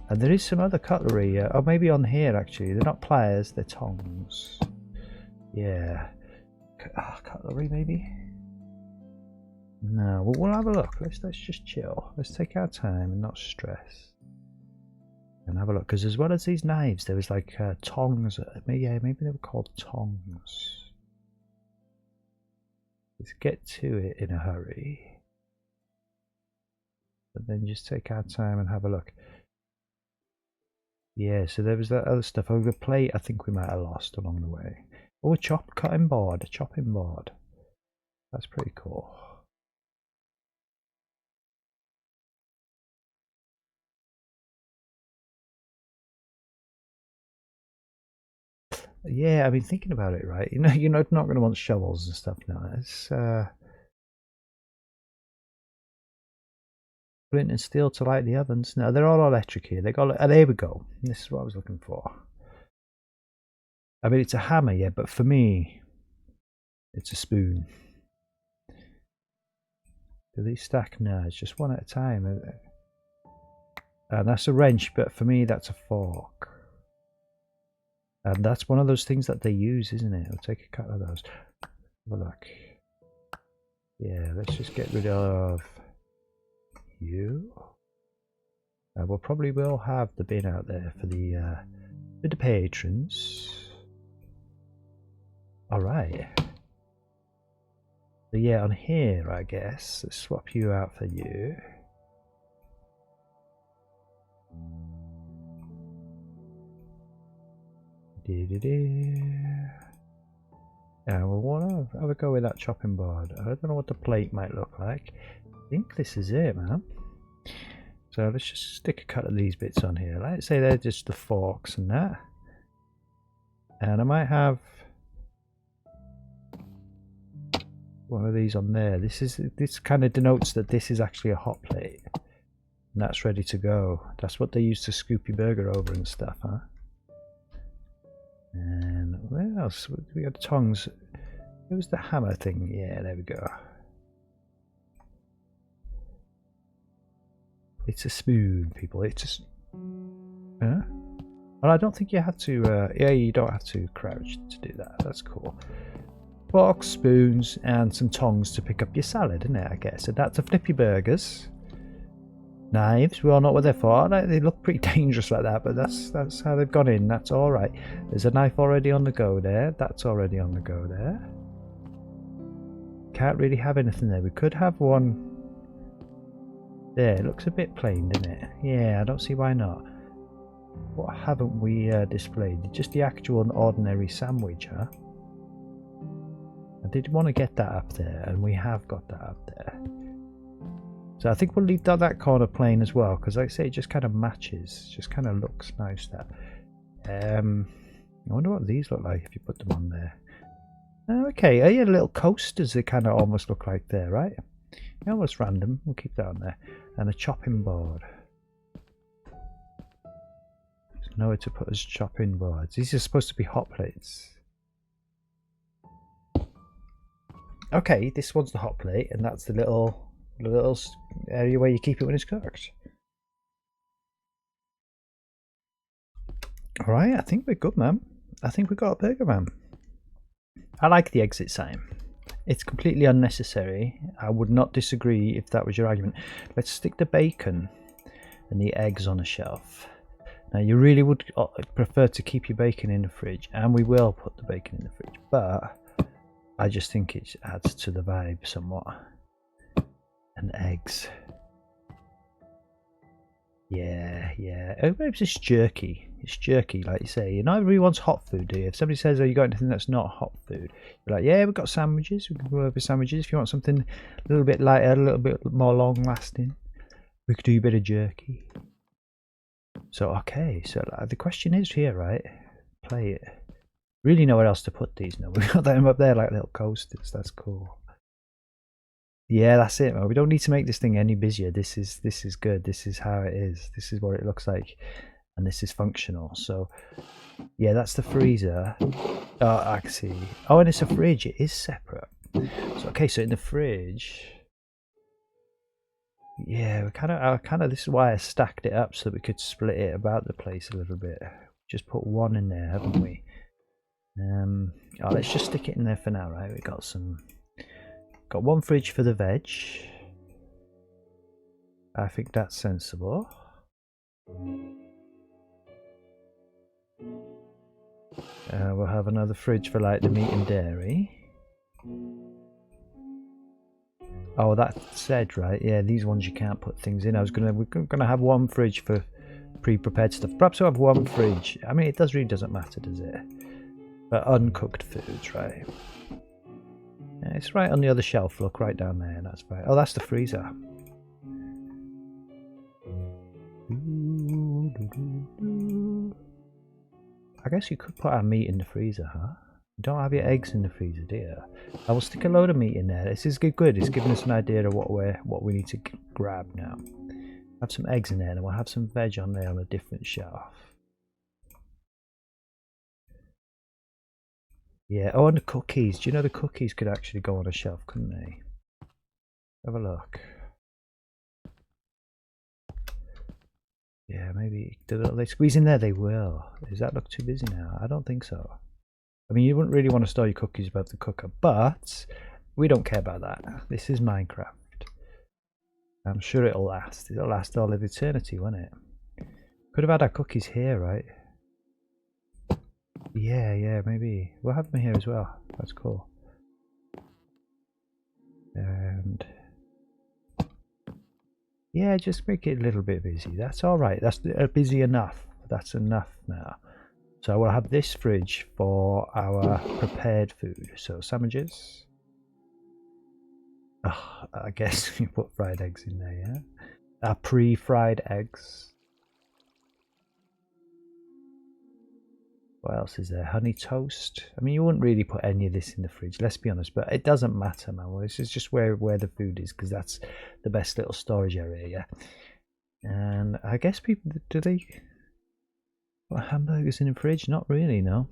And there is some other cutlery, or maybe on here actually. They're not pliers, they're tongs. Yeah. Cutlery maybe? No, we'll have a look. Let's just chill. Let's take our time and not stress. And have a look, because as well as these knives, there was like tongs. Yeah, maybe they were called tongs. Let's get to it in a hurry. But then just take our time and have a look. Yeah, so there was that other stuff. Oh, the plate I think we might have lost along the way. Oh, a chopping board. That's pretty cool. Yeah, I mean, thinking about it, right? You're not going to want shovels and stuff now. It's flint and steel to light the ovens. No, they're all electric here. They got. Oh, there we go. This is what I was looking for. I mean, it's a hammer, yeah, but for me, it's a spoon. Do these stack? No, it's just one at a time. And that's a wrench, but for me, that's a fork. And that's one of those things that they use, isn't it? I'll take a couple of those. Have a look. Yeah, let's just get rid of you. We'll probably will have the bin out there for the patrons. Alright. So yeah, on here, I guess, let's swap you out for you. We'll want to have a go with that chopping board. I don't know what the plate might look like. I think this is it, man. So let's just stick a cut of these bits on here. Let's say they're just the forks and that. And I might have one of these on there. This kind of denotes that this is actually a hot plate. And that's ready to go. That's what they use to scoop your burger over and stuff, huh? And where else? We got tongs. It was the hammer thing. Yeah, there we go. It's a spoon, people. It's just. Huh? Well, I don't think you have to. Yeah, you don't have to crouch to do that. That's cool. Forks, spoons, and some tongs to pick up your salad, isn't it? I guess. And that's to flip your burgers. Knives, we all know what they're for. They look pretty dangerous like that, but that's how they've gone in. That's all right. There's a knife already on the go there. That's already on the go there. Can't really have anything there. We could have one there. It looks a bit plain, doesn't it? Yeah, I don't see why not. What haven't we displayed? Just the actual ordinary sandwich, huh? I did want to get that up there, and we have got that up there. So I think we'll leave that corner plain as well, because like I say, it just kind of matches. Just kind of looks nice, that. I wonder what these look like if you put them on there. Okay, oh yeah, little coasters they kind of almost look like there, right? Almost random. We'll keep that on there. And a chopping board. There's nowhere to put as chopping boards. These are supposed to be hot plates. Okay, this one's the hot plate, and that's the little area where you keep it when it's cooked. Alright, I think we're good, man. I think we got a burger, man. I like the exit sign. It's completely unnecessary. I would not disagree if that was your argument. Let's stick the bacon and the eggs on a shelf. Now, you really would prefer to keep your bacon in the fridge, and we will put the bacon in the fridge, but I just think it adds to the vibe somewhat. And eggs. Yeah. Oh, maybe it's jerky. It's jerky, like you say. Not everybody wants hot food, do you? If somebody says, "Oh, you got anything that's not hot food?" You're like, "Yeah, we've got sandwiches. We can go over sandwiches. If you want something a little bit lighter, a little bit more long-lasting, we could do a bit of jerky." So, okay. So the question is here, right? Play it. Really know where else to put these now. We've got them up there like little coasters. That's cool. Yeah, that's it, man. We don't need to make this thing any busier. This is good. This is how it is. This is what it looks like, and this is functional. So, yeah, that's the freezer. Oh, I can see. Oh, and it's a fridge. It is separate. So, okay, so in the fridge, yeah, we kind of. This is why I stacked it up so that we could split it about the place a little bit. Just put one in there, haven't we? Oh, let's just stick it in there for now, right? We got one fridge for the veg. I think that's sensible. We'll have another fridge for like the meat and dairy. Oh, that said, right? Yeah, these ones you can't put things in. We're gonna have one fridge for pre-prepared stuff. Perhaps we'll have one fridge. I mean, it really doesn't matter, does it? For uncooked foods, right? Yeah, it's right on the other shelf. Look, right down there. That's right. Oh, that's the freezer. I guess you could put our meat in the freezer, huh? You don't have your eggs in the freezer, do you? I will stick a load of meat in there. This is good. It's giving us an idea of what we need to grab now. Have some eggs in there, and we'll have some veg on there on a different shelf. Yeah. Oh, and the cookies. Do you know the cookies could actually go on a shelf, couldn't they? Have a look. Yeah, maybe. Do they squeeze in there? They will. Does that look too busy now? I don't think so. I mean, you wouldn't really want to store your cookies above the cooker, but we don't care about that. This is Minecraft. I'm sure it'll last. It'll last all of eternity, won't it? Could have had our cookies here, right? Yeah, maybe. We'll have them here as well. That's cool. And yeah, just make it a little bit busy. That's all right. That's busy enough. That's enough now. So we'll have this fridge for our prepared food. So sandwiches. Oh, I guess you put fried eggs in there, yeah? Our pre-fried eggs. What else is there? Honey toast. I mean, you wouldn't really put any of this in the fridge, let's be honest, but it doesn't matter, man. This is just where the food is, because that's the best little storage area, yeah? And I guess people, do they put hamburgers in the fridge? Not really, no.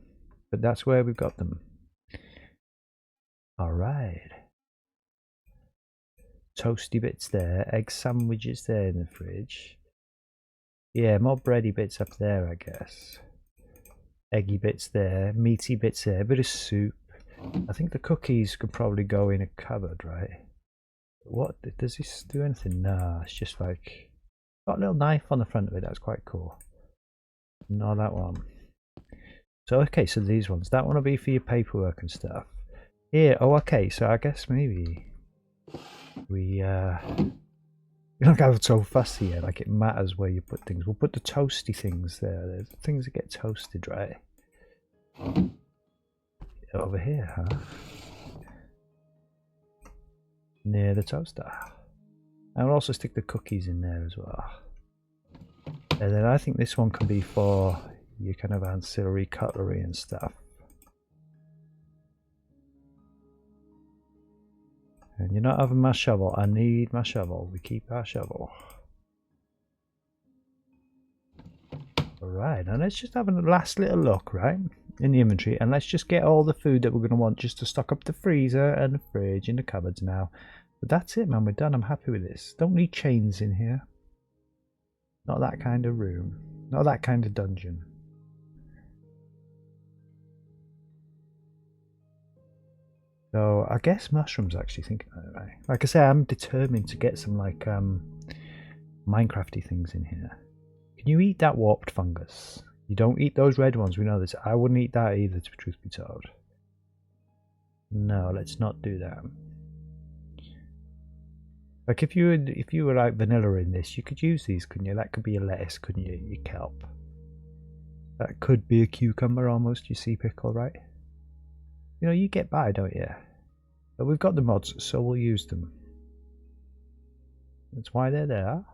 But that's where we've got them. All right. Toasty bits there. Egg sandwiches there in the fridge. Yeah, more bready bits up there, I guess. Eggy bits there, meaty bits there, a bit of soup. I think the cookies could probably go in a cupboard, right? What, does this do anything? Nah, it's just like, got a little knife on the front of it. That's quite cool. No, that one. So okay, so these ones, that one will be for your paperwork and stuff. Here, oh okay, so I guess maybe we don't go so fussy here, like it matters where you put things. We'll put the toasty things there. There's things that get toasted, right? Over here, huh? Near the toaster. And we'll also stick the cookies in there as well. And then I think this one can be for your kind of ancillary cutlery and stuff. And you're not having my shovel. I need my shovel. We keep our shovel. Alright, and let's just have a last little look, right, in the inventory, and let's just get all the food that we're going to want just to stock up the freezer and the fridge and the cupboards now. But that's it, man. We're done. I'm happy with this. Don't need chains in here. Not that kind of room. Not that kind of dungeon. So I guess mushrooms, actually thinking about it, right? Like I say, I'm determined to get some like Minecrafty things in here. Can you eat that warped fungus? You don't eat those red ones, we know this. I wouldn't eat that either, to be truth be told. No, let's not do that. Like if you were like vanilla in this, you could use these, couldn't you? That could be a lettuce, couldn't you? Your kelp. That could be a cucumber almost, you sea pickle, right? You know, you get by, don't you? But we've got the mods, so we'll use them. That's why they're there.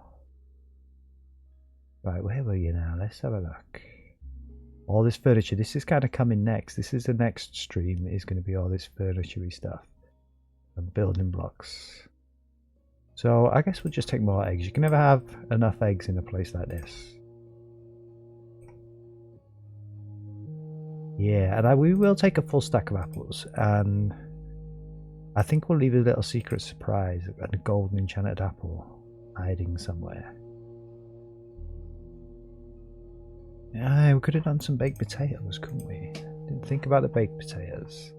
Right, where were you now? Let's have a look. All this furniture. This is kind of coming next. This is the next stream. Is going to be all this furniture-y stuff. And building blocks. So I guess we'll just take more eggs. You can never have enough eggs in a place like this. Yeah, and we will take a full stack of apples, and I think we'll leave a little secret surprise, a golden enchanted apple hiding somewhere. Yeah, we could have done some baked potatoes, couldn't we? Didn't think about the baked potatoes.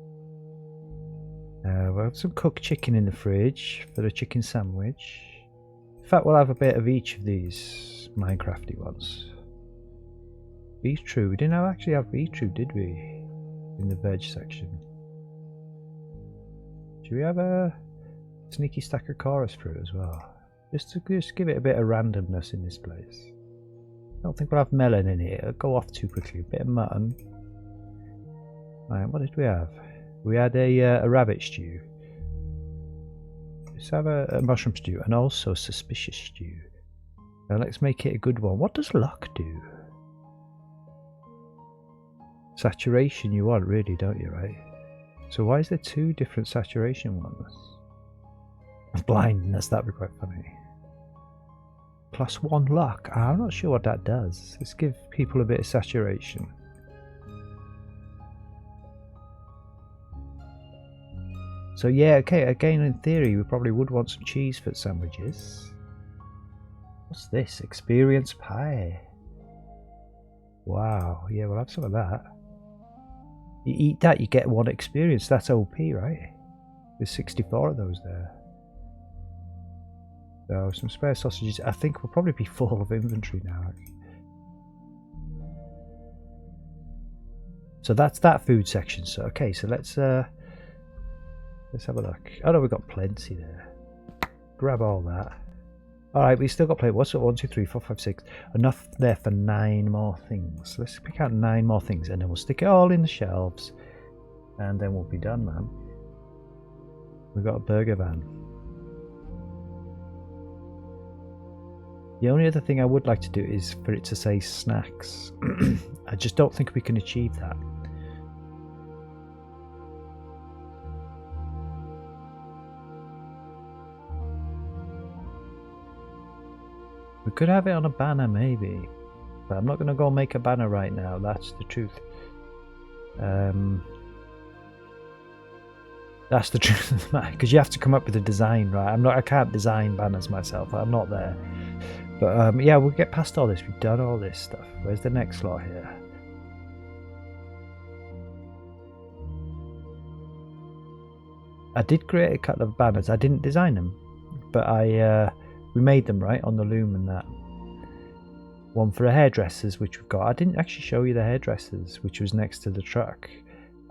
We'll have some cooked chicken in the fridge for the chicken sandwich. In fact, we'll have a bit of each of these Minecrafty ones. Beetroot. We didn't actually have beetroot, did we? In the veg section. Do we have a... Sneaky stack of chorus fruit as well. Just to give it a bit of randomness in this place. I don't think we'll have melon in here. It'll go off too quickly. A bit of mutton. Right, what did we have? We had a rabbit stew. Let's have a mushroom stew and also suspicious stew. Now let's make it a good one. What does luck do? Saturation you want, really, don't you, right? So why is there two different saturation ones? Blindness, that'd be quite funny. +1 luck. I'm not sure what that does. Let's give people a bit of saturation. So yeah, okay, again in theory we probably would want some cheese for sandwiches. What's this? Experience pie. Wow, yeah, we'll have some of that. You eat that, you get 1 experience. That's OP, right? There's 64 of those there. So some spare sausages. I think we'll probably be full of inventory now. So that's that food section. So okay, so let's have a look. Oh no, we've got plenty there. Grab all that. Alright, we still got plenty. What's it? 1, 2, 3, 4, 5, 6. Enough there for 9 more things. Let's pick out 9 more things and then we'll stick it all in the shelves. And then we'll be done, man. We've got a burger van. The only other thing I would like to do is for it to say snacks. I just don't think we can achieve that. We could have it on a banner maybe, but I'm not going to go make a banner right now, that's the truth. That's the truth of the matter, because you have to come up with a design, right? I can't design banners myself, I'm not there. But yeah, we'll get past all this, we've done all this stuff. Where's the next slot here? I did create a couple of banners, I didn't design them, but we made them, right, on the loom and that. One for the hairdressers, which we've got. I didn't actually show you the hairdressers, which was next to the truck.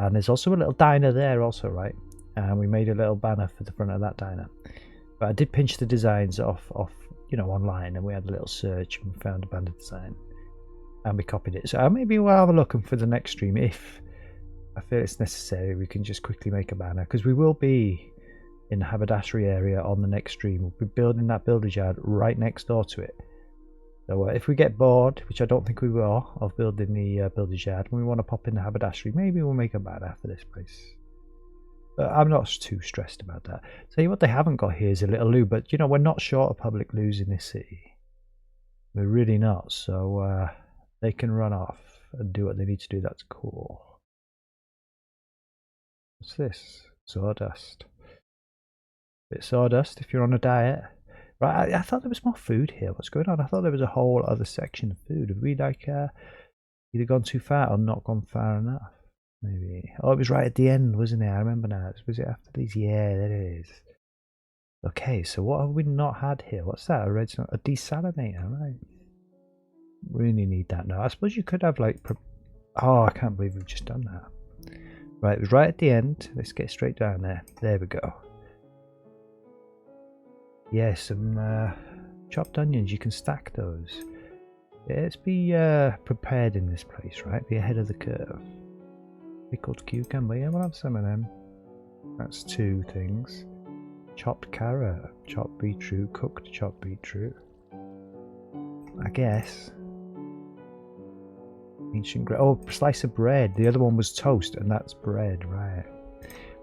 And there's also a little diner there also, right? And we made a little banner for the front of that diner. But I did pinch the designs off you know, online, and we had a little search and we found a banner design. And we copied it. So maybe we'll have a look, and for the next stream, if I feel it's necessary, we can just quickly make a banner. Because we will be in the haberdashery area on the next stream. We'll be building that builder's yard right next door to it. So if we get bored, which I don't think we will, of building the builder's yard, and we want to pop in the haberdashery, maybe we'll make a banner for this place. But I'm not too stressed about that. Tell you what they haven't got here is a little loo, but you know, we're not short of public loos in this city. We're really not, so they can run off and do what they need to do. That's cool. What's this? Sawdust. Bit of sawdust if you're on a diet. Right, I thought there was more food here. What's going on? I thought there was a whole other section of food. Have we like either gone too far or not gone far enough? Maybe. Oh, it was right at the end, wasn't it? I remember now. Was it after these? Yeah, there it is. Okay, so what have we not had here? What's that? A desalinator, right? Really need that now. I suppose you could have like... Oh, I can't believe we've just done that. Right, it was right at the end. Let's get straight down there. There we go. Yeah, some chopped onions. You can stack those. Yeah, let's be prepared in this place, right? Be ahead of the curve. Pickled cucumber. Yeah, we'll have some of them. That's 2 things. Chopped carrot, chopped beetroot, cooked chopped beetroot. I guess. Ancient bread. Oh, slice of bread. The other one was toast, and that's bread, right?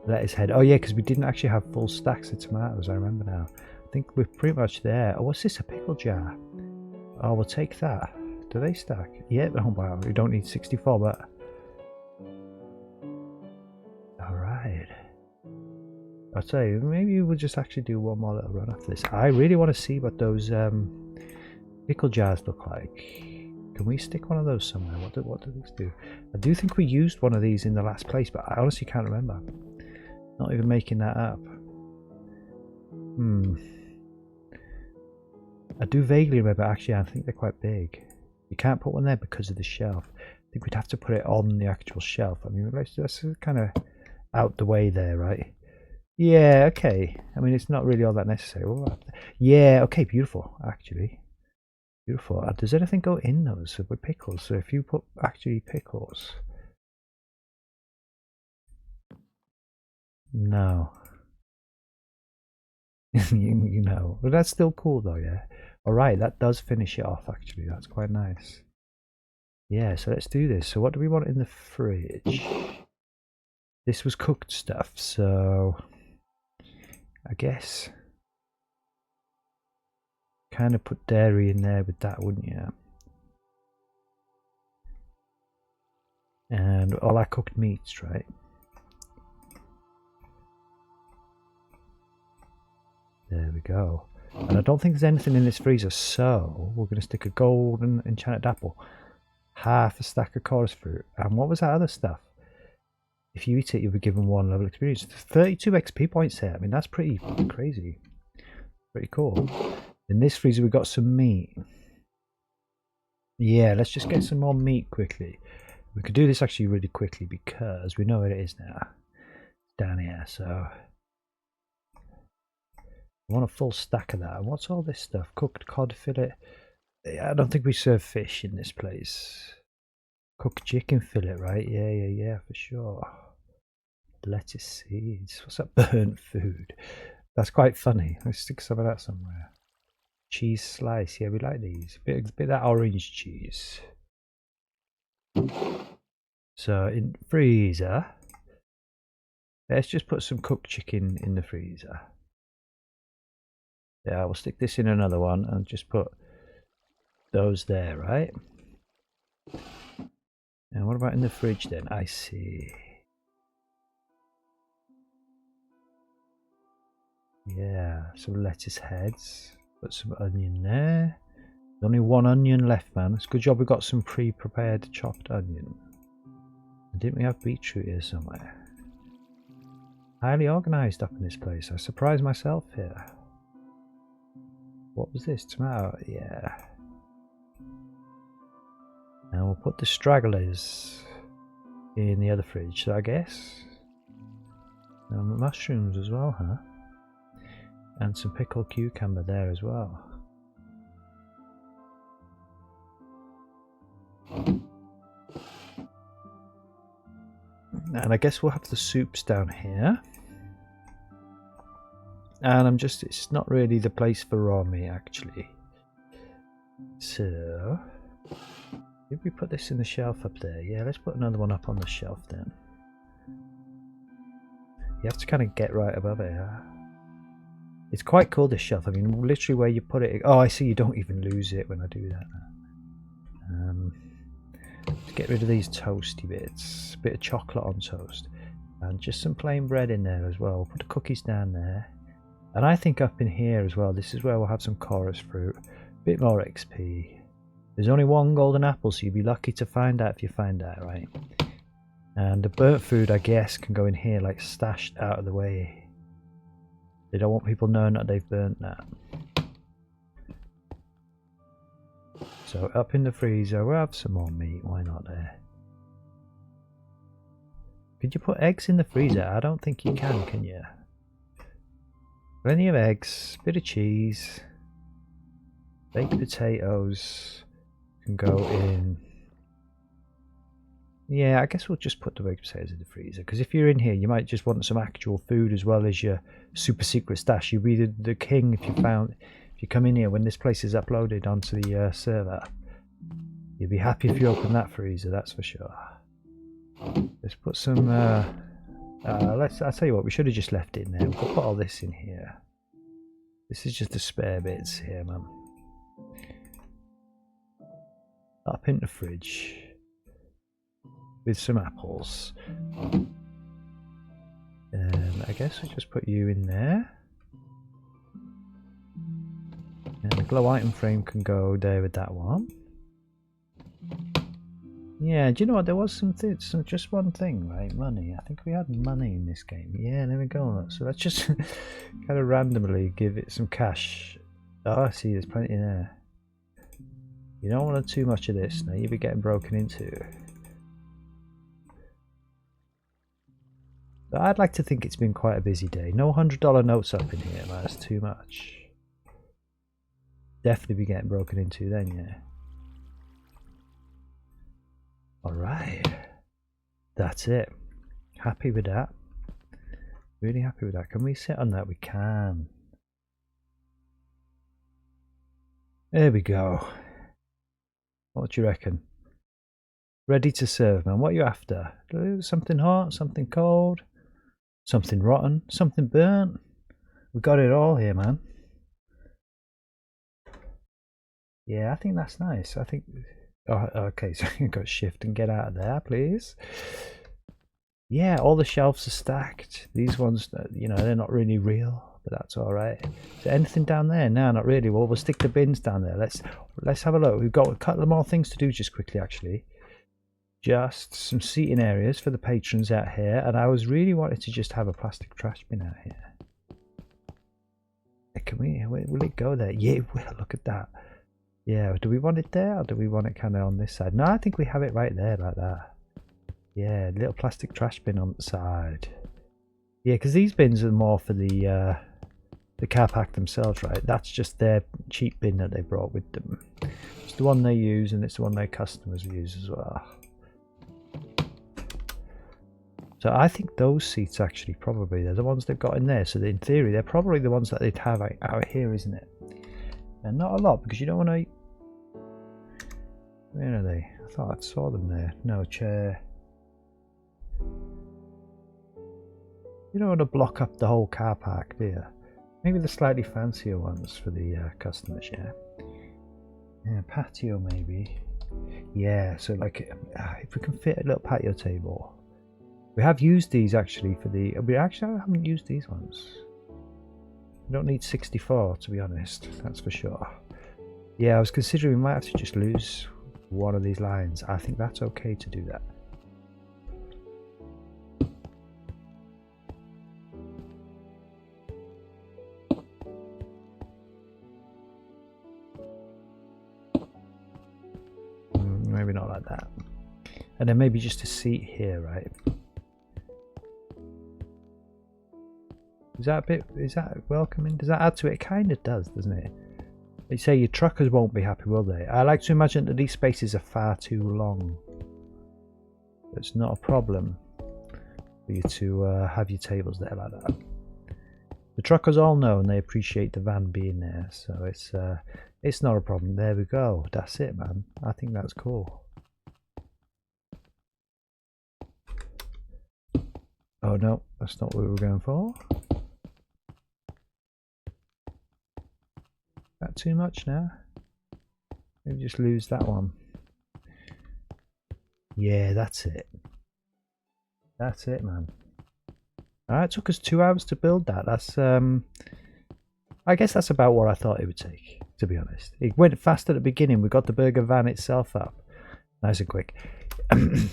That is head. Oh yeah, because we didn't actually have full stacks of tomatoes. I remember now. I think we're pretty much there. Oh, what's this? A pickle jar. Oh, we'll take that. Do they stack? Yeah. Oh wow, we don't need 64, but. All right. I'll tell you, maybe we'll just actually do one more little run after this. I really want to see what those pickle jars look like. Can we stick one of those somewhere? What do these do? I do think we used one of these in the last place, but I honestly can't remember. Not even making that up. I do vaguely remember, actually, I think they're quite big. You can't put one there because of the shelf. I think we'd have to put it on the actual shelf. I mean, that's kind of out the way there, right? Yeah, okay. I mean, it's not really all that necessary. Yeah, okay, beautiful, actually. Beautiful. Does anything go in those with pickles? So if you put actually pickles... No. you know. But that's still cool though, yeah. Alright, that does finish it off actually. That's quite nice. Yeah, so let's do this. So what do we want in the fridge? This was cooked stuff, so I guess kind of put dairy in there with that, wouldn't you? And all our cooked meats, right? There we go. And I don't think there's anything in this freezer, so we're going to stick a golden enchanted apple, half a stack of chorus fruit, and what was that other stuff? If you eat it, you'll be given 1 level experience. 32 XP points here. I mean, that's pretty crazy. Pretty cool. In this freezer, we've got some meat. Yeah, let's just get some more meat quickly. We could do this actually really quickly because we know where it is now. Down here, so... I want a full stack of that. And what's all this stuff? Cooked cod fillet. I don't think we serve fish in this place. Cooked chicken fillet, right? Yeah, for sure. Lettuce seeds. What's that? Burnt food. That's quite funny. Let's stick some of that somewhere. Cheese slice. Yeah, we like these. Bit of that orange cheese. So in freezer, let's just put some cooked chicken in the freezer. Yeah, we'll stick this in another one and just put those there, right? And what about in the fridge then? I see. Yeah, some lettuce heads. Put some onion there. There's only 1 onion left, man. It's a good job we got some pre-prepared chopped onion. And didn't we have beetroot here somewhere? Highly organised up in this place. I surprised myself here. What was this? Tomato? Yeah. And we'll put the stragglers in the other fridge, so I guess. And mushrooms as well, huh? And some pickled cucumber there as well. And I guess we'll have the soups down here. And it's not really the place for raw meat actually. So, if we put this in the shelf up there, yeah, let's put another one up on the shelf then. You have to kind of get right above it, huh? It's quite cool, this shelf. I mean, literally where you put it. Oh, I see, you don't even lose it when I do that. Let's get rid of these toasty bits. A bit of chocolate on toast. And just some plain bread in there as well. We'll put the cookies down there. And I think up in here as well, this is where we'll have some chorus fruit. A bit more XP. There's only 1 golden apple, so you'd be lucky to find that if you find that, right? And the burnt food, I guess, can go in here, like stashed out of the way. They don't want people knowing that they've burnt that. So up in the freezer, we'll have some more meat. Why not there? Could you put eggs in the freezer? I don't think you can you? Plenty of eggs, bit of cheese, baked potatoes can go in. Yeah, I guess we'll just put the baked potatoes in the freezer, because if you're in here, you might just want some actual food as well as your super secret stash. You'll be the king if you come in here when this place is uploaded onto the server. You'll be happy if you open that freezer, that's for sure. Let's put some. I'll tell you what, we should have just left it in there. We'll put all this in here. This is just the spare bits here, man. Up in the fridge. With some apples. And I guess we'll just put you in there. And the glow item frame can go there with that one. Yeah, do you know what? There was just one thing, right? Money. I think we had money in this game. Yeah, there we go. So let's just kind of randomly give it some cash. Oh, I see, there's plenty there. You don't want too much of this. Now you'll be getting broken into. But I'd like to think it's been quite a busy day. No $100 notes up in here, man. That's too much. Definitely be getting broken into then, yeah. Alright. That's it. Happy with that. Really happy with that. Can we sit on that? We can. There we go. What do you reckon? Ready to serve, man. What are you after? Something hot, something cold, something rotten, something burnt. We got it all here, man. Yeah, I think that's nice. I think... Oh, okay, so you got to shift and get out of there, please. Yeah, all the shelves are stacked. These ones, you know, they're not really real, but that's all right. Is there anything down there? No, not really. Well, we'll stick the bins down there. Let's have a look. We've got a couple of more things to do just quickly, actually. Just some seating areas for the patrons out here, and I was really wanting to just have a plastic trash bin out here. Can we? Will it go there? Yeah, it will. Look at that. Yeah, do we want it there, or do we want it kind of on this side? No, I think we have it right there, like that. Yeah, little plastic trash bin on the side. Yeah, because these bins are more for the car park themselves, right? That's just their cheap bin that they brought with them. It's the one they use, and it's the one their customers use as well. So I think those seats actually probably they're the ones they've got in there. So in theory, they're probably the ones that they'd have out here, isn't it? And not a lot, because you don't want to... Where are they? I thought I saw them there. No, chair. You don't want to block up the whole car park, do you? Maybe the slightly fancier ones for the customers, yeah. Yeah, patio maybe. Yeah, so like if we can fit a little patio table. We have used these actually for the... We actually haven't used these ones. We don't need 64 to be honest, that's for sure. Yeah, I was considering we might have to just lose one of these lines. I think that's okay to do that. Maybe not like that. And then maybe just a seat here, right? Is that a bit, is that welcoming? Does that add to it? It kind of does, doesn't it? They say your truckers won't be happy, will they? I like to imagine that these spaces are far too long. It's not a problem for you to have your tables there like that. The truckers all know and they appreciate the van being there, so it's not a problem. There we go. That's it, man. I think that's cool. Oh no, that's not what we were going for. That too much now? Maybe just lose that one. Yeah, that's it. That's it, man. Alright, it took us 2 hours to build that. That's I guess that's about what I thought it would take, to be honest. It went fast at the beginning. We got the burger van itself up. Nice and quick.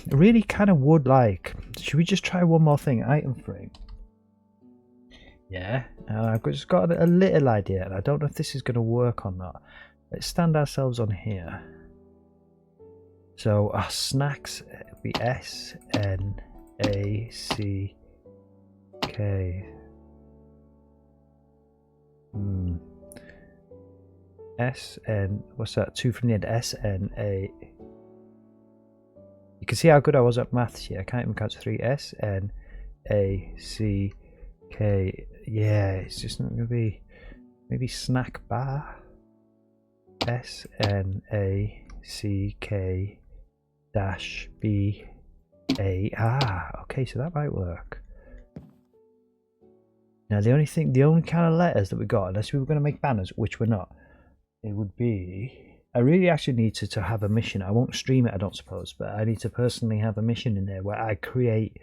Really kind of would like... Should we just try one more thing? Item frame. Yeah, I've just got a little idea, and I don't know if this is going to work or not. Let's stand ourselves on here. So our snacks will be S, N, A, C, K. S, N, what's that? 2 from the end. S, N, A. You can see how good I was at maths here. I can't even count to 3. S, N, A, C, K. Yeah, it's just not going to be... Maybe snack bar. S, N, A, C, K, dash, B, A. Ah, okay, so that might work. Now, the only kind of letters that we got, unless we were going to make banners, which we're not, it would be... I really actually need to have a mission. I won't stream it, I don't suppose, but I need to personally have a mission in there where I create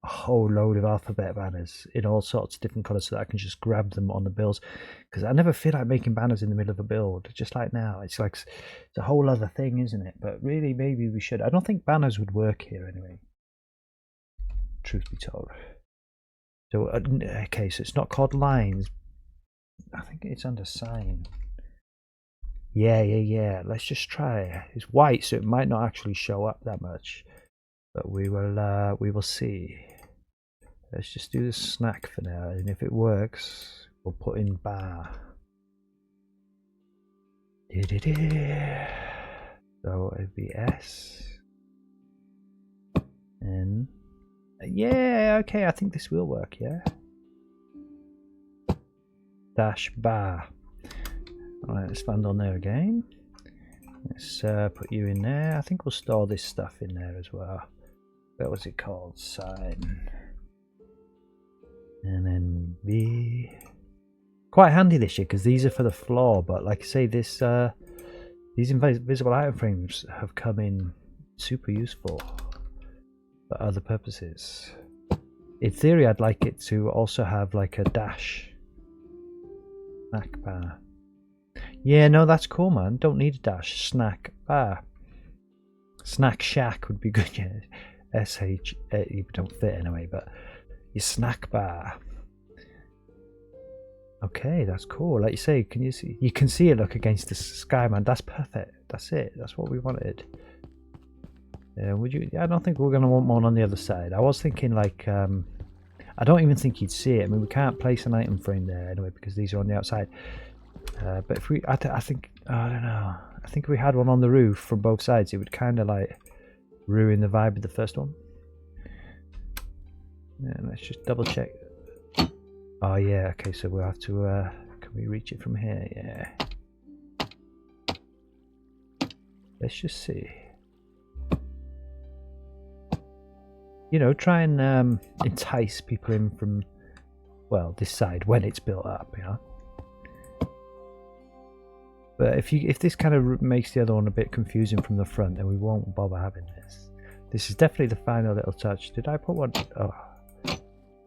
a whole load of alphabet banners in all sorts of different colours so that I can just grab them on the builds. Because I never feel like making banners in the middle of a build, just like now. It's like it's a whole other thing, isn't it? But really, maybe we should. I don't think banners would work here anyway, truth be told. So, okay, so it's not called lines. I think it's under sign. Yeah. Let's just try. It's white, so it might not actually show up that much, but we will see. Let's just do the snack for now, and if it works, we'll put in bar. So it'd be S. And yeah, okay, I think this will work, yeah. Dash bar. Alright, let's land on there again. Let's put you in there. I think we'll store this stuff in there as well. What was it called? Sign. And then B. Quite handy this year because these are for the floor, but like I say, this these invisible item frames have come in super useful for other purposes. In theory, I'd like it to also have like a dash snack bar. Yeah, no, that's cool, man. Don't need a dash. Snack bar. Snack shack would be good. Yeah, SH. You don't fit anyway, but your snack bar. Okay, that's cool. Like you say, can you see? You can see it look against the sky, man. That's perfect. That's it. That's what we wanted. Would you? I don't think we're gonna want one on the other side. I was thinking like, I don't even think you'd see it. I mean, we can't place an item frame there anyway because these are on the outside. But if we, I think, I don't know. I think if we had one on the roof from both sides, it would kind of like ruin the vibe of the first one. Yeah, let's just double check. Oh yeah, okay, so we'll have to, can we reach it from here? Yeah. Let's just see. You know, try and entice people in from, well, this side when it's built up, you know. But if this kind of makes the other one a bit confusing from the front, then we won't bother having this. This is definitely the final little touch. Did I put one?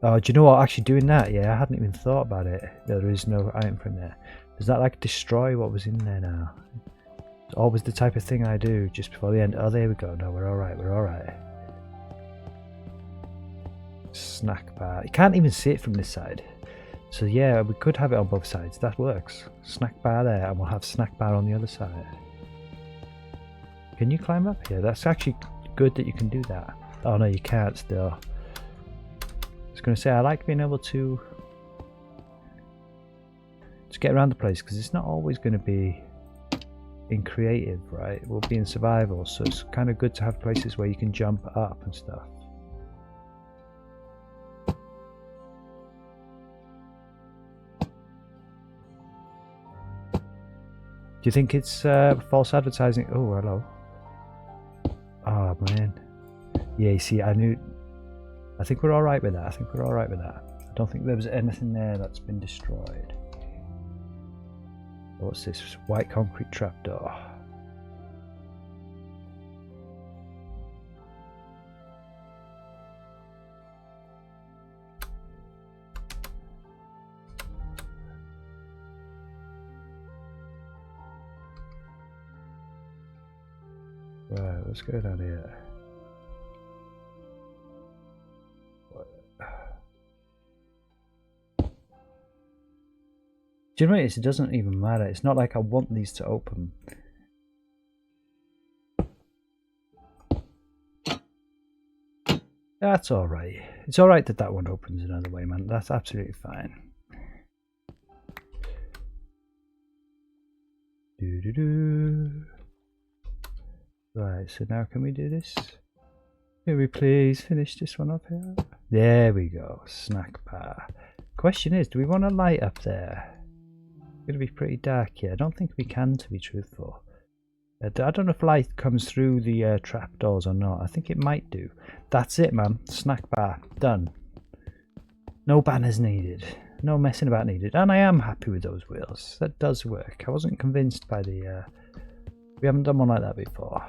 Oh, do you know what? Actually doing that, yeah, I hadn't even thought about it. There is no item from there. Does that like destroy what was in there now? It's always the type of thing I do just before the end. Oh, there we go. No, we're alright, we're alright. Snack bar. You can't even see it from this side. So yeah, we could have it on both sides. That works. Snack bar there, and we'll have snack bar on the other side. Can you climb up here? That's actually good that you can do that. Oh no, you can't still. I was going to say, I like being able to get around the place because it's not always going to be in creative, right? We'll be in survival, so it's kind of good to have places where you can jump up and stuff. Do you think it's false advertising? Oh, hello. Oh man. Yeah, you see, I think we're alright with that. I think we're alright with that. I don't think there was anything there that's been destroyed. What's this? White concrete trapdoor. Right, what's going on here? Do you know what it is? It doesn't even matter. It's not like I want these to open. That's alright. It's alright that that one opens another way, man. That's absolutely fine. Right, so now can we do this? Can we please finish this one up here? There we go. Snack bar. Question is, do we want a light up there? It's going to be pretty dark here. I don't think we can, to be truthful. I don't know if light comes through the trapdoors or not. I think it might do. That's it, man. Snack bar. Done. No banners needed. No messing about needed. And I am happy with those wheels. That does work. I wasn't convinced by the... we haven't done one like that before.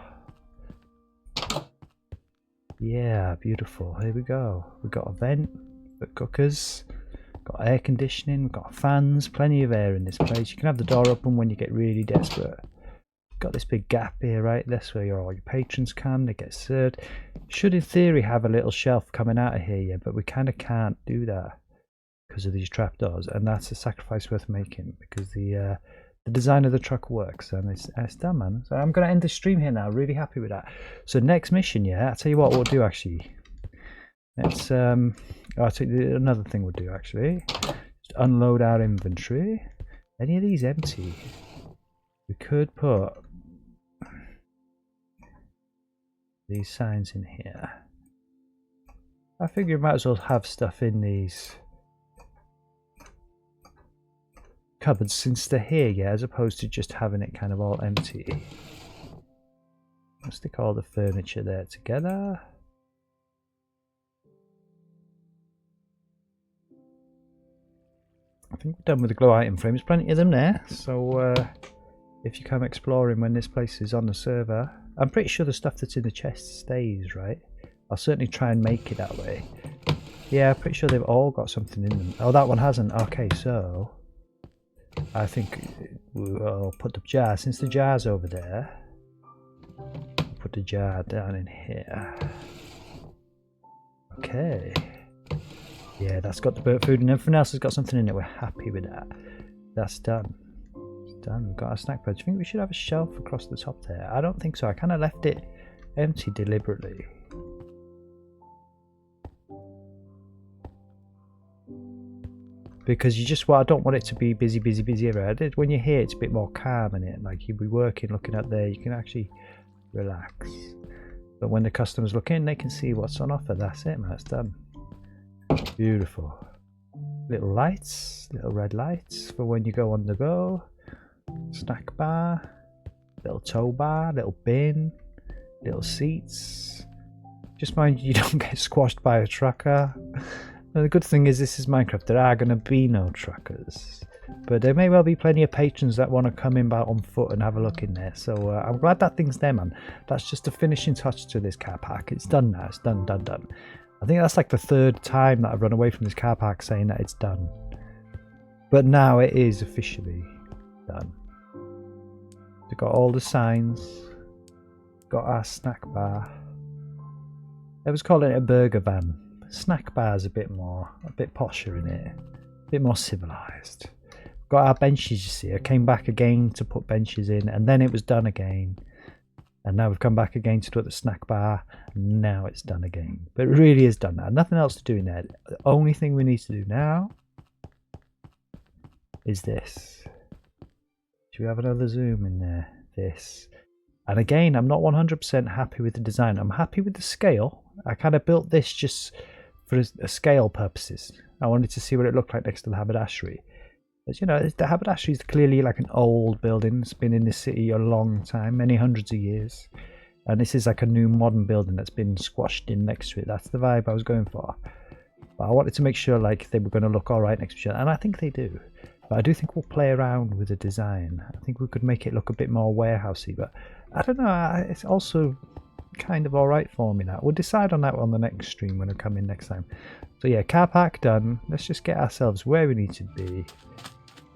Yeah, beautiful. Here we go. We've got a vent for cookers. Got air conditioning, we've got fans, plenty of air in this place. You can have the door open when you get really desperate. Got this big gap here, right? That's where all your patrons can, they get served. Should in theory have a little shelf coming out of here, yeah, but we kind of can't do that because of these trapdoors, and that's a sacrifice worth making because the design of the truck works, and it's done, man. So I'm going to end the stream here now, really happy with that. So next mission, yeah, I'll tell you what we'll do actually. Let's I'll take another thing we'll do actually. Just unload our inventory. Any of these empty? We could put these signs in here. I figure we might as well have stuff in these cupboards since they're here, yeah, as opposed to just having it kind of all empty. Let's stick all the furniture there together. I think we're done with the glow item frames. Plenty of them there. So if you come exploring when this place is on the server, I'm pretty sure the stuff that's in the chest stays, right? I'll certainly try and make it that way. Yeah, I'm pretty sure they've all got something in them. Oh, that one hasn't. Okay, so I think we'll put the jar. Since the jar's over there, put the jar down in here. Okay. Yeah, that's got the bird food and everything else has got something in it. We're happy with that. That's done. It's done. We've got our snack bed. Do you think we should have a shelf across the top there? I don't think so. I kind of left it empty deliberately. Because you just, well, I don't want it to be busy everywhere. When you're here, it's a bit more calm in it. Like you'll be working, looking up there, you can actually relax. But when the customers look in, they can see what's on offer. That's it, man. It's done. Beautiful. Little lights, little red lights for when you go on the go. Snack bar, little tow bar, little bin, little seats. Just mind you don't get squashed by a trucker. Now, the good thing is this is Minecraft. There are going to be no truckers, but there may well be plenty of patrons that want to come in on foot and have a look in there. So I'm glad that thing's there, man. That's just a finishing touch to this car park. It's done now. It's done. I think that's like the third time that I've run away from this car park saying that it's done. But now it is officially done. We've got all the signs. Got our snack bar. I was calling it a burger van. Snack bar's a bit posher in it. A bit more civilized. Got our benches, you see. I came back again to put benches in and then it was done again. And now we've come back again to do the snack bar. And now it's done again. But it really is done now. Nothing else to do in there. The only thing we need to do now is this. Should we have another zoom in there? This. And again, I'm not 100% happy with the design. I'm happy with the scale. I kind of built this just for a scale purposes. I wanted to see what it looked like next to the haberdashery. As you know, the haberdashery is clearly like an old building. It's been in this city a long time, many hundreds of years. And this is like a new modern building that's been squashed in next to it. That's the vibe I was going for. But I wanted to make sure like they were going to look all right next to each other. And I think they do. But I do think we'll play around with the design. I think we could make it look a bit more warehousey. But I don't know. It's also kind of all right for me now. We'll decide on that on the next stream when I come in next time. So yeah, car park done. Let's just get ourselves where we need to be.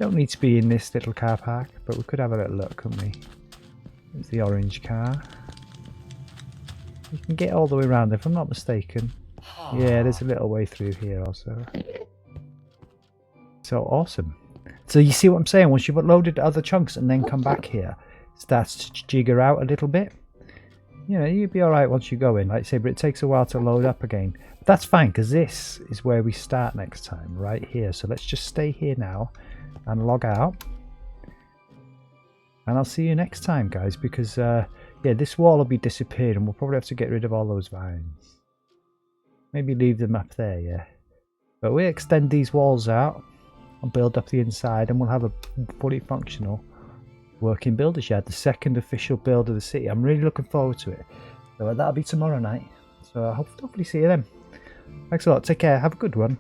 Don't need to be in this little car park, but we could have a little look, couldn't we? There's the orange car. You can get all the way around if I'm not mistaken. Yeah, there's a little way through here also. So awesome. So you see what I'm saying? Once you've uploaded other chunks and then come back here, it starts to jigger out a little bit. You know, you'll be alright once you go in, like I say, but it takes a while to load up again. But that's fine, because this is where we start next time, right here. So let's just stay here now and log out. And I'll see you next time, guys, because, yeah, this wall will be disappeared and we'll probably have to get rid of all those vines. Maybe leave them up there, yeah. But we extend these walls out and build up the inside and we'll have a fully functional working builder's yard, the second official build of the city. I'm really looking forward to it. So that'll be tomorrow night. So I hopefully see you then. Thanks a lot. Take care. Have a good one.